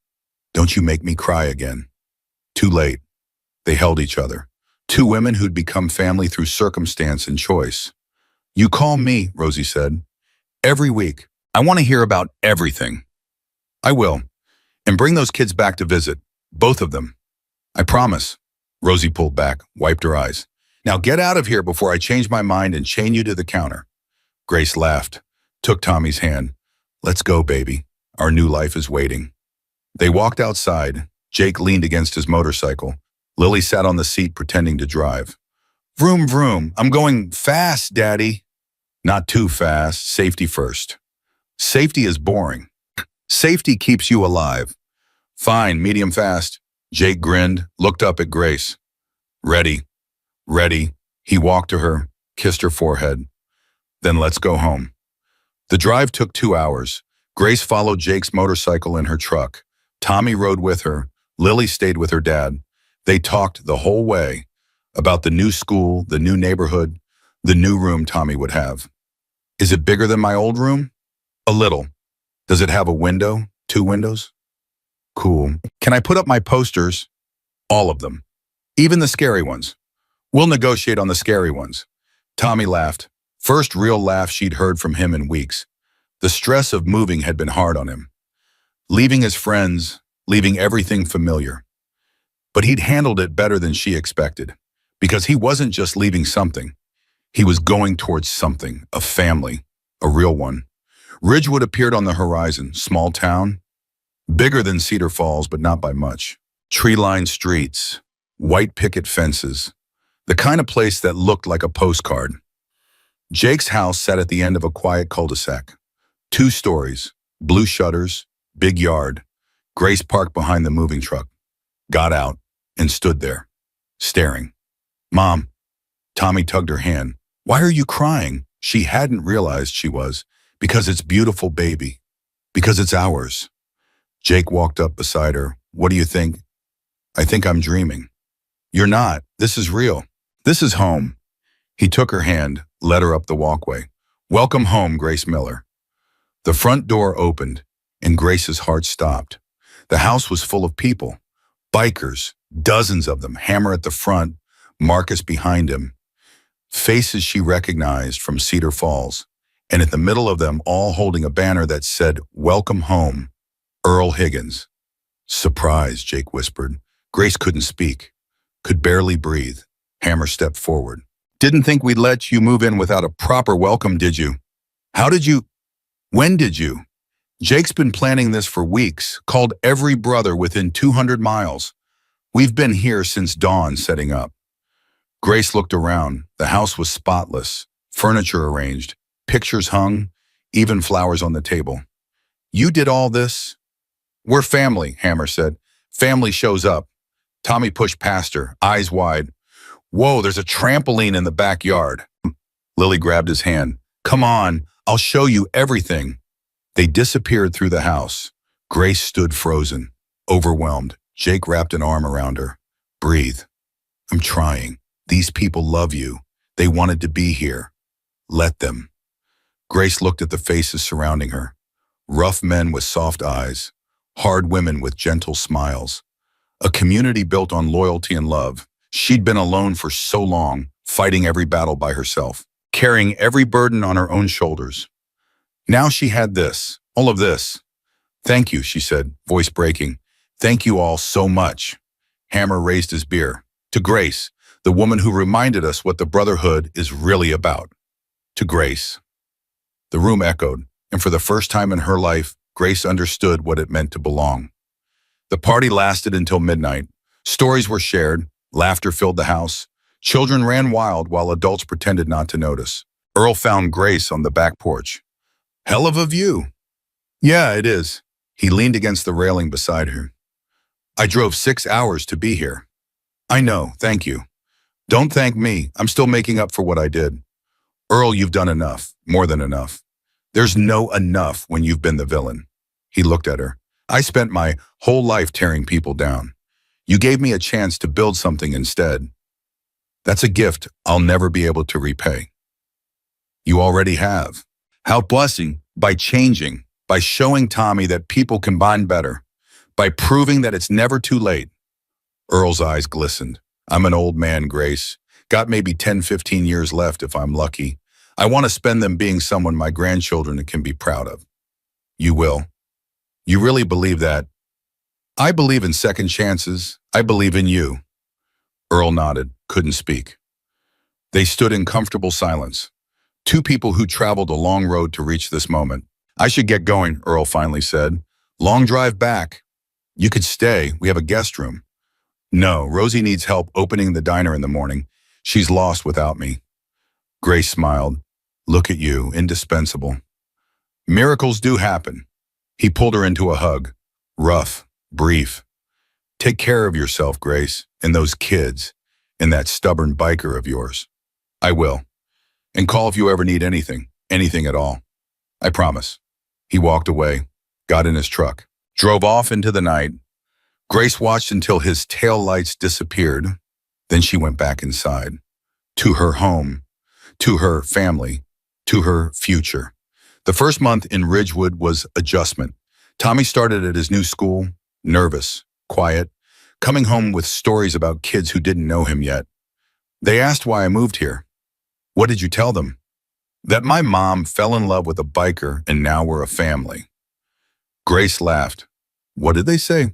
Don't you make me cry again. Too late. They held each other. Two women who'd become family through circumstance and choice. You call me, Rosie said. Every week. I want to hear about everything. I will. And bring those kids back to visit. Both of them. I promise. Rosie pulled back, wiped her eyes. Now get out of here before I change my mind and chain you to the counter. Grace laughed, took Tommy's hand. Let's go, baby. Our new life is waiting. They walked outside. Jake leaned against his motorcycle. Lily sat on the seat pretending to drive. Vroom, vroom. I'm going fast, Daddy. Not too fast. Safety first. Safety is boring. Safety keeps you alive. Fine, medium fast. Jake grinned, looked up at Grace. Ready. Ready. He walked to her, kissed her forehead. Then let's go home. The drive took 2 hours. Grace followed Jake's motorcycle in her truck. Tommy rode with her. Lily stayed with her dad. They talked the whole way about the new school, the new neighborhood, the new room Tommy would have. Is it bigger than my old room? A little. Does it have a window? 2 windows? Cool. Can I put up my posters? All of them. Even the scary ones. We'll negotiate on the scary ones. Tommy laughed. First real laugh she'd heard from him in weeks. The stress of moving had been hard on him. Leaving his friends, leaving everything familiar. But he'd handled it better than she expected. Because he wasn't just leaving something. He was going towards something, a family, a real one. Ridgewood appeared on the horizon, small town. Bigger than Cedar Falls, but not by much. Tree-lined streets, white picket fences. The kind of place that looked like a postcard. Jake's house sat at the end of a quiet cul-de-sac. 2 stories, blue shutters, big yard. Grace parked behind the moving truck, got out, and stood there, staring. Mom. Tommy tugged her hand. Why are you crying? She hadn't realized she was. Because it's beautiful, baby. Because it's ours. Jake walked up beside her. What do you think? I think I'm dreaming. You're not. This is real. This is home. He took her hand, led her up the walkway. Welcome home, Grace Miller. The front door opened, and Grace's heart stopped. The house was full of people. Bikers, dozens of them, Hammer at the front, Marcus behind him. Faces she recognized from Cedar Falls. And in the middle of them all holding a banner that said, Welcome home, Earl Higgins. Surprise, Jake whispered. Grace couldn't speak, could barely breathe. Hammer stepped forward. Didn't think we'd let you move in without a proper welcome, did you? How did you? When did you? Jake's been planning this for weeks, called every brother within 200 miles. We've been here since dawn setting up. Grace looked around. The house was spotless, furniture arranged, pictures hung, even flowers on the table. You did all this? We're family, Hammer said. Family shows up. Tommy pushed past her, eyes wide. Whoa, there's a trampoline in the backyard. Lily grabbed his hand. Come on, I'll show you everything. They disappeared through the house. Grace stood frozen, overwhelmed. Jake wrapped an arm around her. Breathe. I'm trying. These people love you. They wanted to be here. Let them. Grace looked at the faces surrounding her. Rough men with soft eyes. Hard women with gentle smiles. A community built on loyalty and love. She'd been alone for so long, fighting every battle by herself, carrying every burden on her own shoulders. Now she had this, all of this. Thank you, she said, voice breaking. Thank you all so much. Hammer raised his beer. To Grace, the woman who reminded us what the brotherhood is really about. To Grace. The room echoed, and for the first time in her life, Grace understood what it meant to belong. The party lasted until midnight. Stories were shared, laughter filled the house. Children ran wild while adults pretended not to notice. Earl found Grace on the back porch. Hell of a view. Yeah, it is. He leaned against the railing beside her. I drove 6 hours to be here. I know, thank you. Don't thank me. I'm still making up for what I did. Earl, you've done enough, more than enough. There's no enough when you've been the villain. He looked at her. I spent my whole life tearing people down. You gave me a chance to build something instead. That's a gift I'll never be able to repay. You already have. How blessing by changing, by showing Tommy that people can bond better, by proving that it's never too late. Earl's eyes glistened. I'm an old man, Grace. Got maybe 10, 15 years left if I'm lucky. I want to spend them being someone my grandchildren can be proud of. You will. You really believe that? I believe in second chances. I believe in you. Earl nodded, couldn't speak. They stood in comfortable silence. Two people who traveled a long road to reach this moment. I should get going, Earl finally said. Long drive back. You could stay. We have a guest room. No, Rosie needs help opening the diner in the morning. She's lost without me. Grace smiled. Look at you, indispensable. Miracles do happen. He pulled her into a hug. Rough, brief. Take care of yourself, Grace, and those kids, and that stubborn biker of yours. I will. And call if you ever need anything, anything at all. I promise. He walked away, got in his truck, drove off into the night. Grace watched until his tail lights disappeared. Then she went back inside, to her home, to her family, to her future. The first month in Ridgewood was adjustment. Tommy started at his new school, nervous, quiet, coming home with stories about kids who didn't know him yet. They asked why I moved here. What did you tell them? That my mom fell in love with a biker and now we're a family. Grace laughed. What did they say?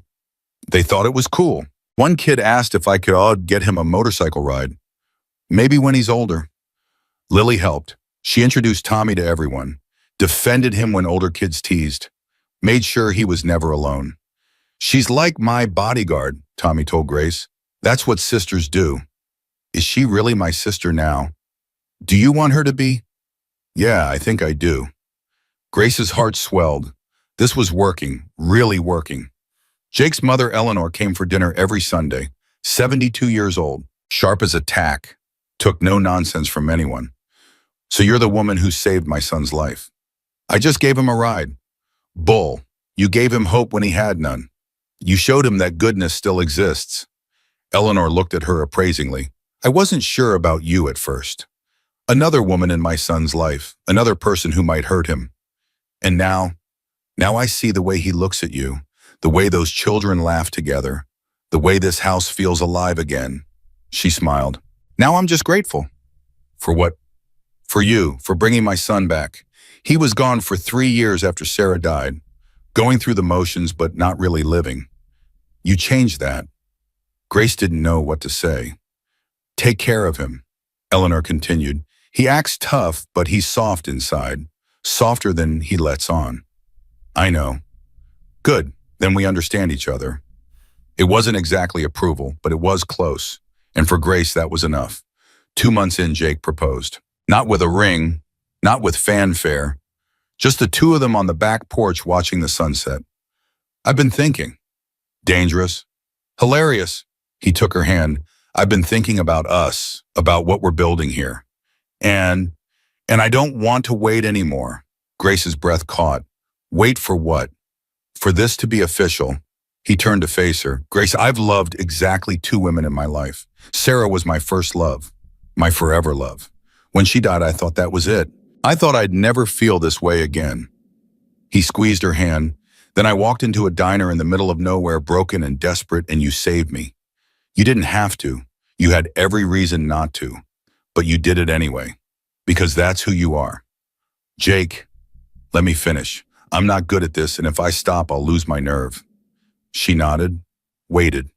They thought it was cool. One kid asked if I could get him a motorcycle ride. Maybe when he's older. Lily helped. She introduced Tommy to everyone, defended him when older kids teased, made sure he was never alone. She's like my bodyguard, Tommy told Grace. That's what sisters do. Is she really my sister now? Do you want her to be? Yeah, I think I do. Grace's heart swelled. This was working, really working. Jake's mother, Eleanor, came for dinner every Sunday, 72 years old, sharp as a tack, took no nonsense from anyone. So you're the woman who saved my son's life. I just gave him a ride. Bull, you gave him hope when he had none. You showed him that goodness still exists. Eleanor looked at her appraisingly. I wasn't sure about you at first. Another woman in my son's life, another person who might hurt him. And now I see the way he looks at you, the way those children laugh together, the way this house feels alive again. She smiled. Now I'm just grateful. For what? For you, for bringing my son back. He was gone for 3 years after Sarah died, going through the motions but not really living. You changed that. Grace didn't know what to say. Take care of him, Eleanor continued. He acts tough, but he's soft inside, softer than he lets on. I know. Good, then we understand each other. It wasn't exactly approval, but it was close. And for Grace, that was enough. 2 months in, Jake proposed. Not with a ring, not with fanfare, just the two of them on the back porch watching the sunset. I've been thinking. Dangerous. Hilarious. He took her hand. I've been thinking about us, about what we're building here. And I don't want to wait anymore. Grace's breath caught. Wait for what? For this to be official. He turned to face her. Grace, I've loved exactly 2 women in my life. Sarah was my first love, my forever love. When she died, I thought that was it. I thought I'd never feel this way again. He squeezed her hand. Then I walked into a diner in the middle of nowhere, broken and desperate, and you saved me. You didn't have to. You had every reason not to. But you did it anyway. Because that's who you are. Jake, let me finish. I'm not good at this, and if I stop, I'll lose my nerve. She nodded, waited.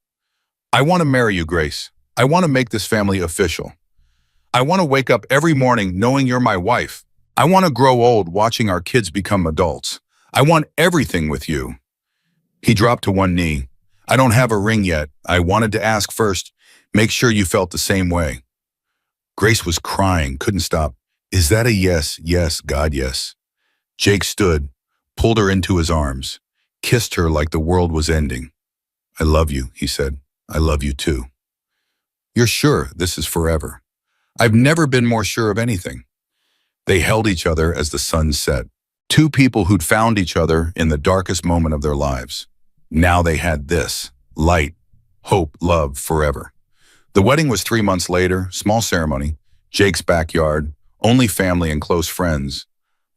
I want to marry you, Grace. I want to make this family official. I want to wake up every morning knowing you're my wife. I want to grow old watching our kids become adults. I want everything with you. He dropped to one knee. I don't have a ring yet. I wanted to ask first. Make sure you felt the same way. Grace was crying, couldn't stop. Is that a yes? Yes, God, yes. Jake stood, pulled her into his arms, kissed her like the world was ending. I love you, he said. I love you too. You're sure this is forever? I've never been more sure of anything. They held each other as the sun set. Two people who'd found each other in the darkest moment of their lives. Now they had this: light, hope, love forever. The wedding was 3 months later, small ceremony, Jake's backyard, only family and close friends.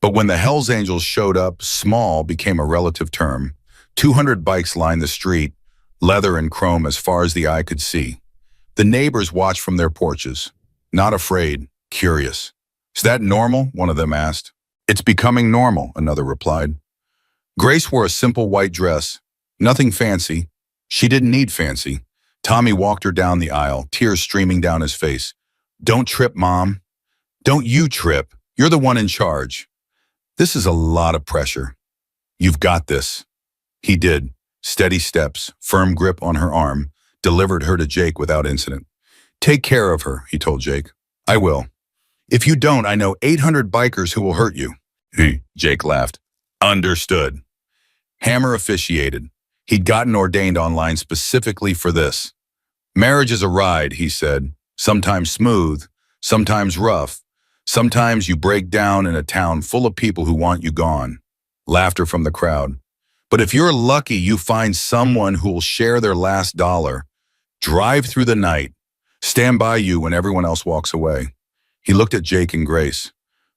But when the Hells Angels showed up, small became a relative term. 200 bikes lined the street, leather and chrome as far as the eye could see. The neighbors watched from their porches, not afraid, curious. Is that normal? One of them asked. It's becoming normal, another replied. Grace wore a simple white dress, nothing fancy. She didn't need fancy. Tommy walked her down the aisle, tears streaming down his face. Don't trip, Mom. Don't you trip. You're the one in charge. This is a lot of pressure. You've got this. He did. Steady steps, firm grip on her arm, delivered her to Jake without incident. Take care of her, he told Jake. I will. If you don't, I know 800 bikers who will hurt you. Jake laughed. Understood. Hammer officiated. He'd gotten ordained online specifically for this. Marriage is a ride, he said. Sometimes smooth, sometimes rough. Sometimes you break down in a town full of people who want you gone. Laughter from the crowd. But if you're lucky, you find someone who will share their last dollar, drive through the night, stand by you when everyone else walks away. He looked at Jake and Grace.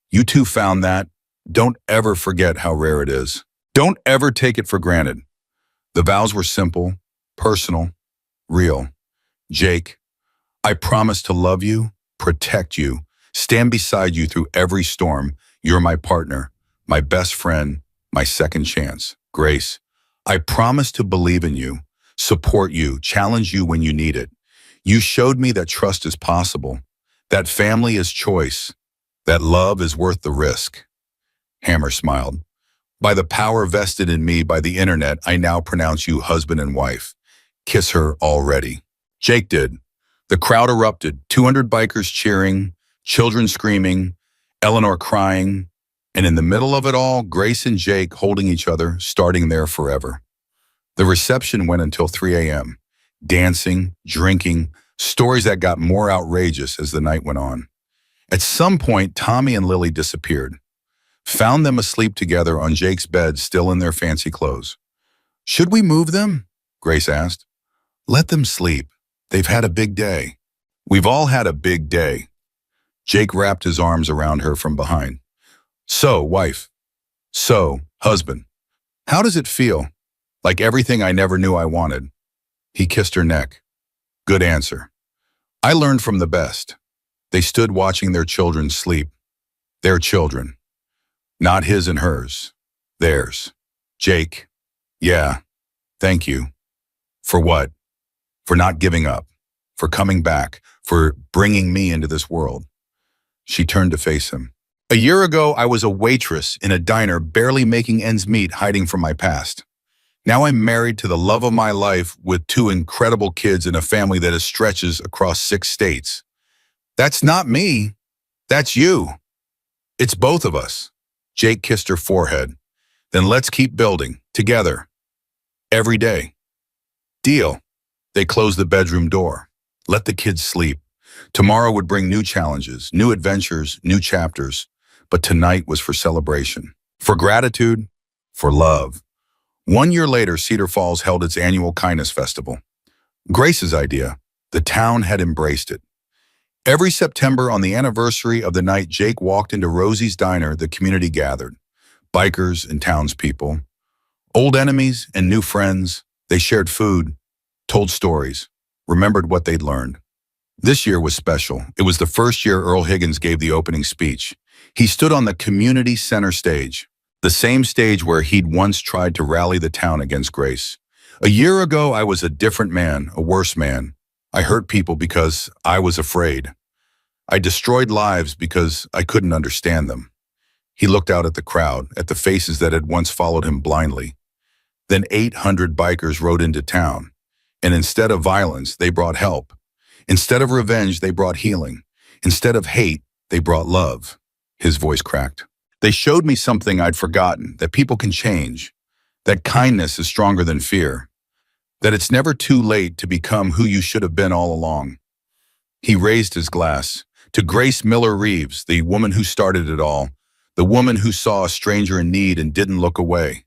You two found that. Don't ever forget how rare it is. Don't ever take it for granted. The vows were simple, personal, real. Jake, I promise to love you, protect you, stand beside you through every storm. You're my partner, my best friend, my second chance. Grace, I promise to believe in you, support you, challenge you when you need it. You showed me that trust is possible, that family is choice, that love is worth the risk. Hammer smiled. By the power vested in me by the internet, I now pronounce you husband and wife. Kiss her already. Jake did. The crowd erupted, 200 bikers cheering, children screaming, Eleanor crying, and in the middle of it all, Grace and Jake holding each other, starting there forever. The reception went until 3 a.m. Dancing, drinking, stories that got more outrageous as the night went on. At some point, Tommy and Lily disappeared. Found them asleep together on Jake's bed, still in their fancy clothes. Should we move them? Grace asked. Let them sleep. They've had a big day. We've all had a big day. Jake wrapped his arms around her from behind. So, wife. So, husband. How does it feel? Like everything I never knew I wanted. He kissed her neck. Good answer. I learned from the best. They stood watching their children sleep. Their children. Not his and hers. Theirs. Jake. Yeah. Thank you. For what? For not giving up. For coming back. For bringing me into this world. She turned to face him. A year ago, I was a waitress in a diner, barely making ends meet, hiding from my past. Now I'm married to the love of my life with 2 incredible kids and a family that stretches across 6 states. That's not me. That's you. It's both of us. Jake kissed her forehead. Then let's keep building, together. Every day. Deal. They closed the bedroom door. Let the kids sleep. Tomorrow would bring new challenges, new adventures, new chapters. But tonight was for celebration, for gratitude, for love. 1 year later, Cedar Falls held its annual kindness festival. Grace's idea. The town had embraced it. Every September, on the anniversary of the night Jake walked into Rosie's Diner, the community gathered. Bikers and townspeople. Old enemies and new friends. They shared food, told stories, remembered what they'd learned. This year was special. It was the first year Earl Higgins gave the opening speech. He stood on the community center stage, the same stage where he'd once tried to rally the town against Grace. A year ago, I was a different man, a worse man. I hurt people because I was afraid. I destroyed lives because I couldn't understand them. He looked out at the crowd, at the faces that had once followed him blindly. Then 800 bikers rode into town, and instead of violence, they brought help. Instead of revenge, they brought healing. Instead of hate, they brought love. His voice cracked. They showed me something I'd forgotten, that people can change, that kindness is stronger than fear, that it's never too late to become who you should have been all along. He raised his glass. To Grace Miller Reeves, the woman who started it all, the woman who saw a stranger in need and didn't look away.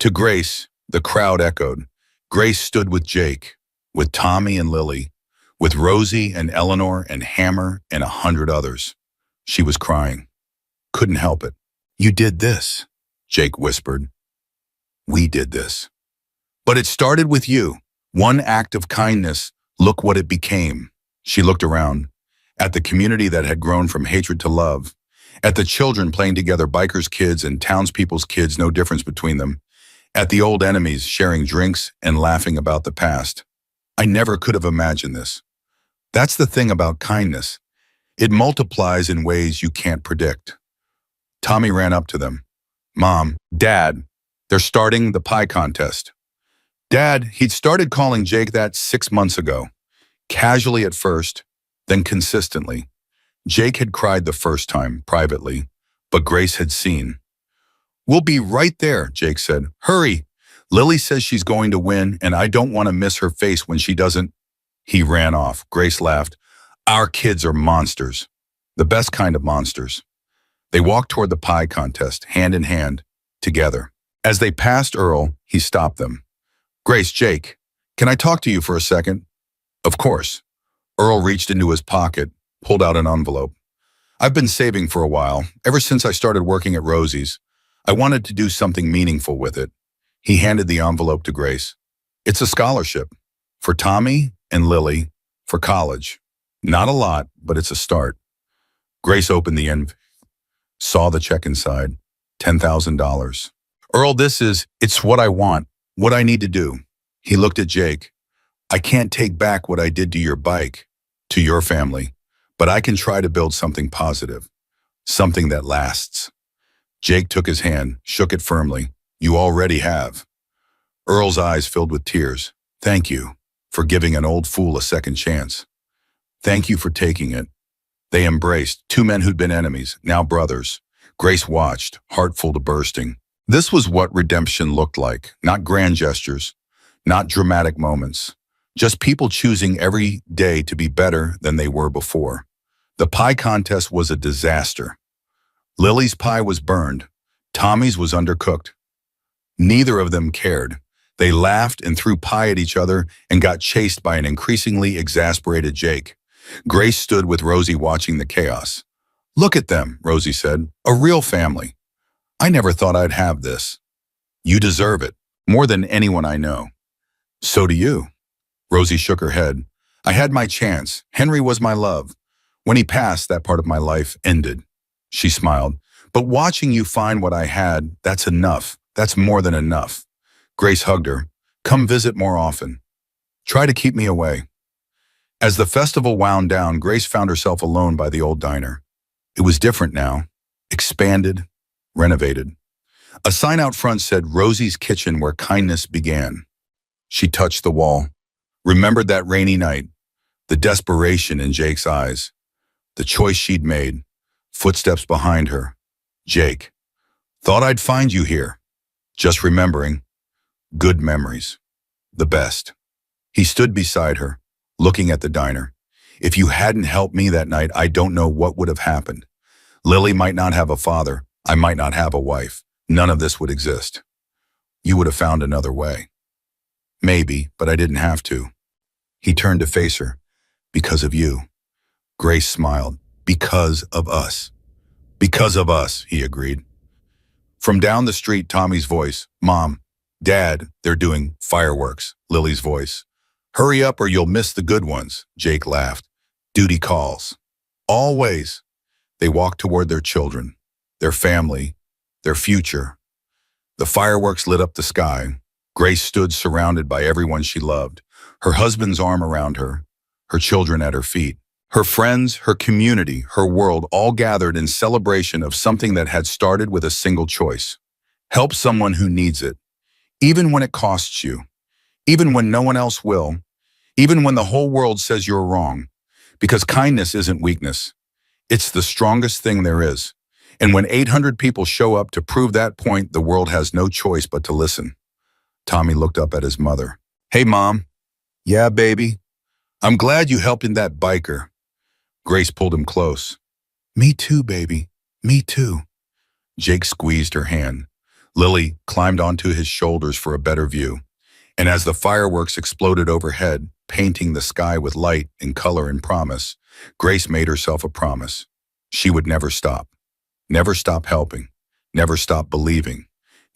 To Grace, the crowd echoed. Grace stood with Jake, with Tommy and Lily, with Rosie and Eleanor and Hammer and 100 others. She was crying. Couldn't help it. You did this, Jake whispered. We did this. But it started with you. One act of kindness, look what it became. She looked around, at the community that had grown from hatred to love, at the children playing together, bikers' kids and townspeople's kids, no difference between them, at the old enemies sharing drinks and laughing about the past. I never could have imagined this. That's the thing about kindness. It multiplies in ways you can't predict. Tommy ran up to them. Mom, Dad, they're starting the pie contest. Dad, he'd started calling Jake that 6 months ago. Casually at first, then consistently. Jake had cried the first time, privately, but Grace had seen. We'll be right there, Jake said. Hurry. Lily says she's going to win, and I don't want to miss her face when she doesn't. He ran off. Grace laughed. Our kids are monsters. The best kind of monsters. They walked toward the pie contest, hand in hand, together. As they passed Earl, he stopped them. Grace, Jake, can I talk to you for a second? Of course. Earl reached into his pocket, pulled out an envelope. I've been saving for a while, ever since I started working at Rosie's. I wanted to do something meaningful with it. He handed the envelope to Grace. It's a scholarship. For Tommy and Lily, for college. Not a lot, but it's a start. Grace opened the envelope, saw the check inside. $10,000. Earl, it's what I want, what I need to do. He looked at Jake. I can't take back what I did to your bike, to your family, but I can try to build something positive, something that lasts. Jake took his hand, shook it firmly. You already have. Earl's eyes filled with tears. Thank you for giving an old fool a second chance. Thank you for taking it. They embraced, two men who'd been enemies, now brothers. Grace watched, heart full to bursting. This was what redemption looked like, not grand gestures, not dramatic moments, just people choosing every day to be better than they were before. The pie contest was a disaster. Lily's pie was burned. Tommy's was undercooked. Neither of them cared. They laughed and threw pie at each other and got chased by an increasingly exasperated Jake. Grace stood with Rosie watching the chaos. Look at them, Rosie said. A real family. I never thought I'd have this. You deserve it, more than anyone I know. So do you. Rosie shook her head. I had my chance. Henry was my love. When he passed, that part of my life ended. She smiled. But watching you find what I had, that's enough. That's more than enough. Grace hugged her. Come visit more often. Try to keep me away. As the festival wound down, Grace found herself alone by the old diner. It was different now. Expanded, renovated. A sign out front said, Rosie's Kitchen, where kindness began. She touched the wall. Remembered that rainy night, the desperation in Jake's eyes, the choice she'd made, footsteps behind her. Jake. Thought I'd find you here. Just remembering. Good memories. The best. He stood beside her, looking at the diner. If you hadn't helped me that night, I don't know what would have happened. Lily might not have a father. I might not have a wife. None of this would exist. You would have found another way. Maybe, but I didn't have to. He turned to face her. Because of you. Grace smiled. Because of us. Because of us, he agreed. From down the street, Tommy's voice. Mom, Dad, they're doing fireworks. Lily's voice. Hurry up or you'll miss the good ones, Jake laughed. Duty calls. Always. They walked toward their children, their family, their future. The fireworks lit up the sky. Grace stood surrounded by everyone she loved, her husband's arm around her, her children at her feet, her friends, her community, her world, all gathered in celebration of something that had started with a single choice. Help someone who needs it, even when it costs you, even when no one else will, even when the whole world says you're wrong, because kindness isn't weakness. It's the strongest thing there is. And when 800 people show up to prove that point, the world has no choice but to listen. Tommy looked up at his mother. Hey, Mom. Yeah, baby. I'm glad you helped in that biker. Grace pulled him close. Me too, baby. Me too. Jake squeezed her hand. Lily climbed onto his shoulders for a better view. And as the fireworks exploded overhead, painting the sky with light and color and promise, Grace made herself a promise. She would never stop. Never stop helping. Never stop believing.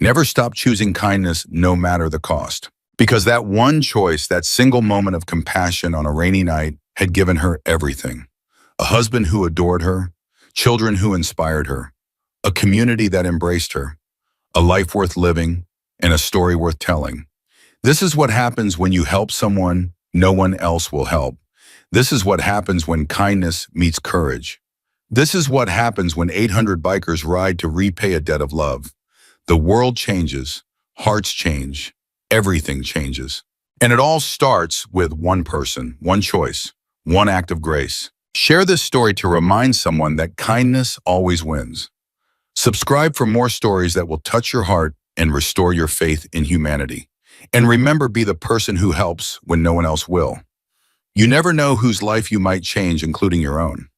Never stop choosing kindness no matter the cost. Because that one choice, that single moment of compassion on a rainy night, had given her everything. A husband who adored her, children who inspired her, a community that embraced her, a life worth living, and a story worth telling. This is what happens when you help someone no one else will help. This is what happens when kindness meets courage. This is what happens when 800 bikers ride to repay a debt of love. The world changes, hearts change, everything changes. And it all starts with one person, one choice, one act of grace. Share this story to remind someone that kindness always wins. Subscribe for more stories that will touch your heart and restore your faith in humanity. And remember, be the person who helps when no one else will. You never know whose life you might change, including your own.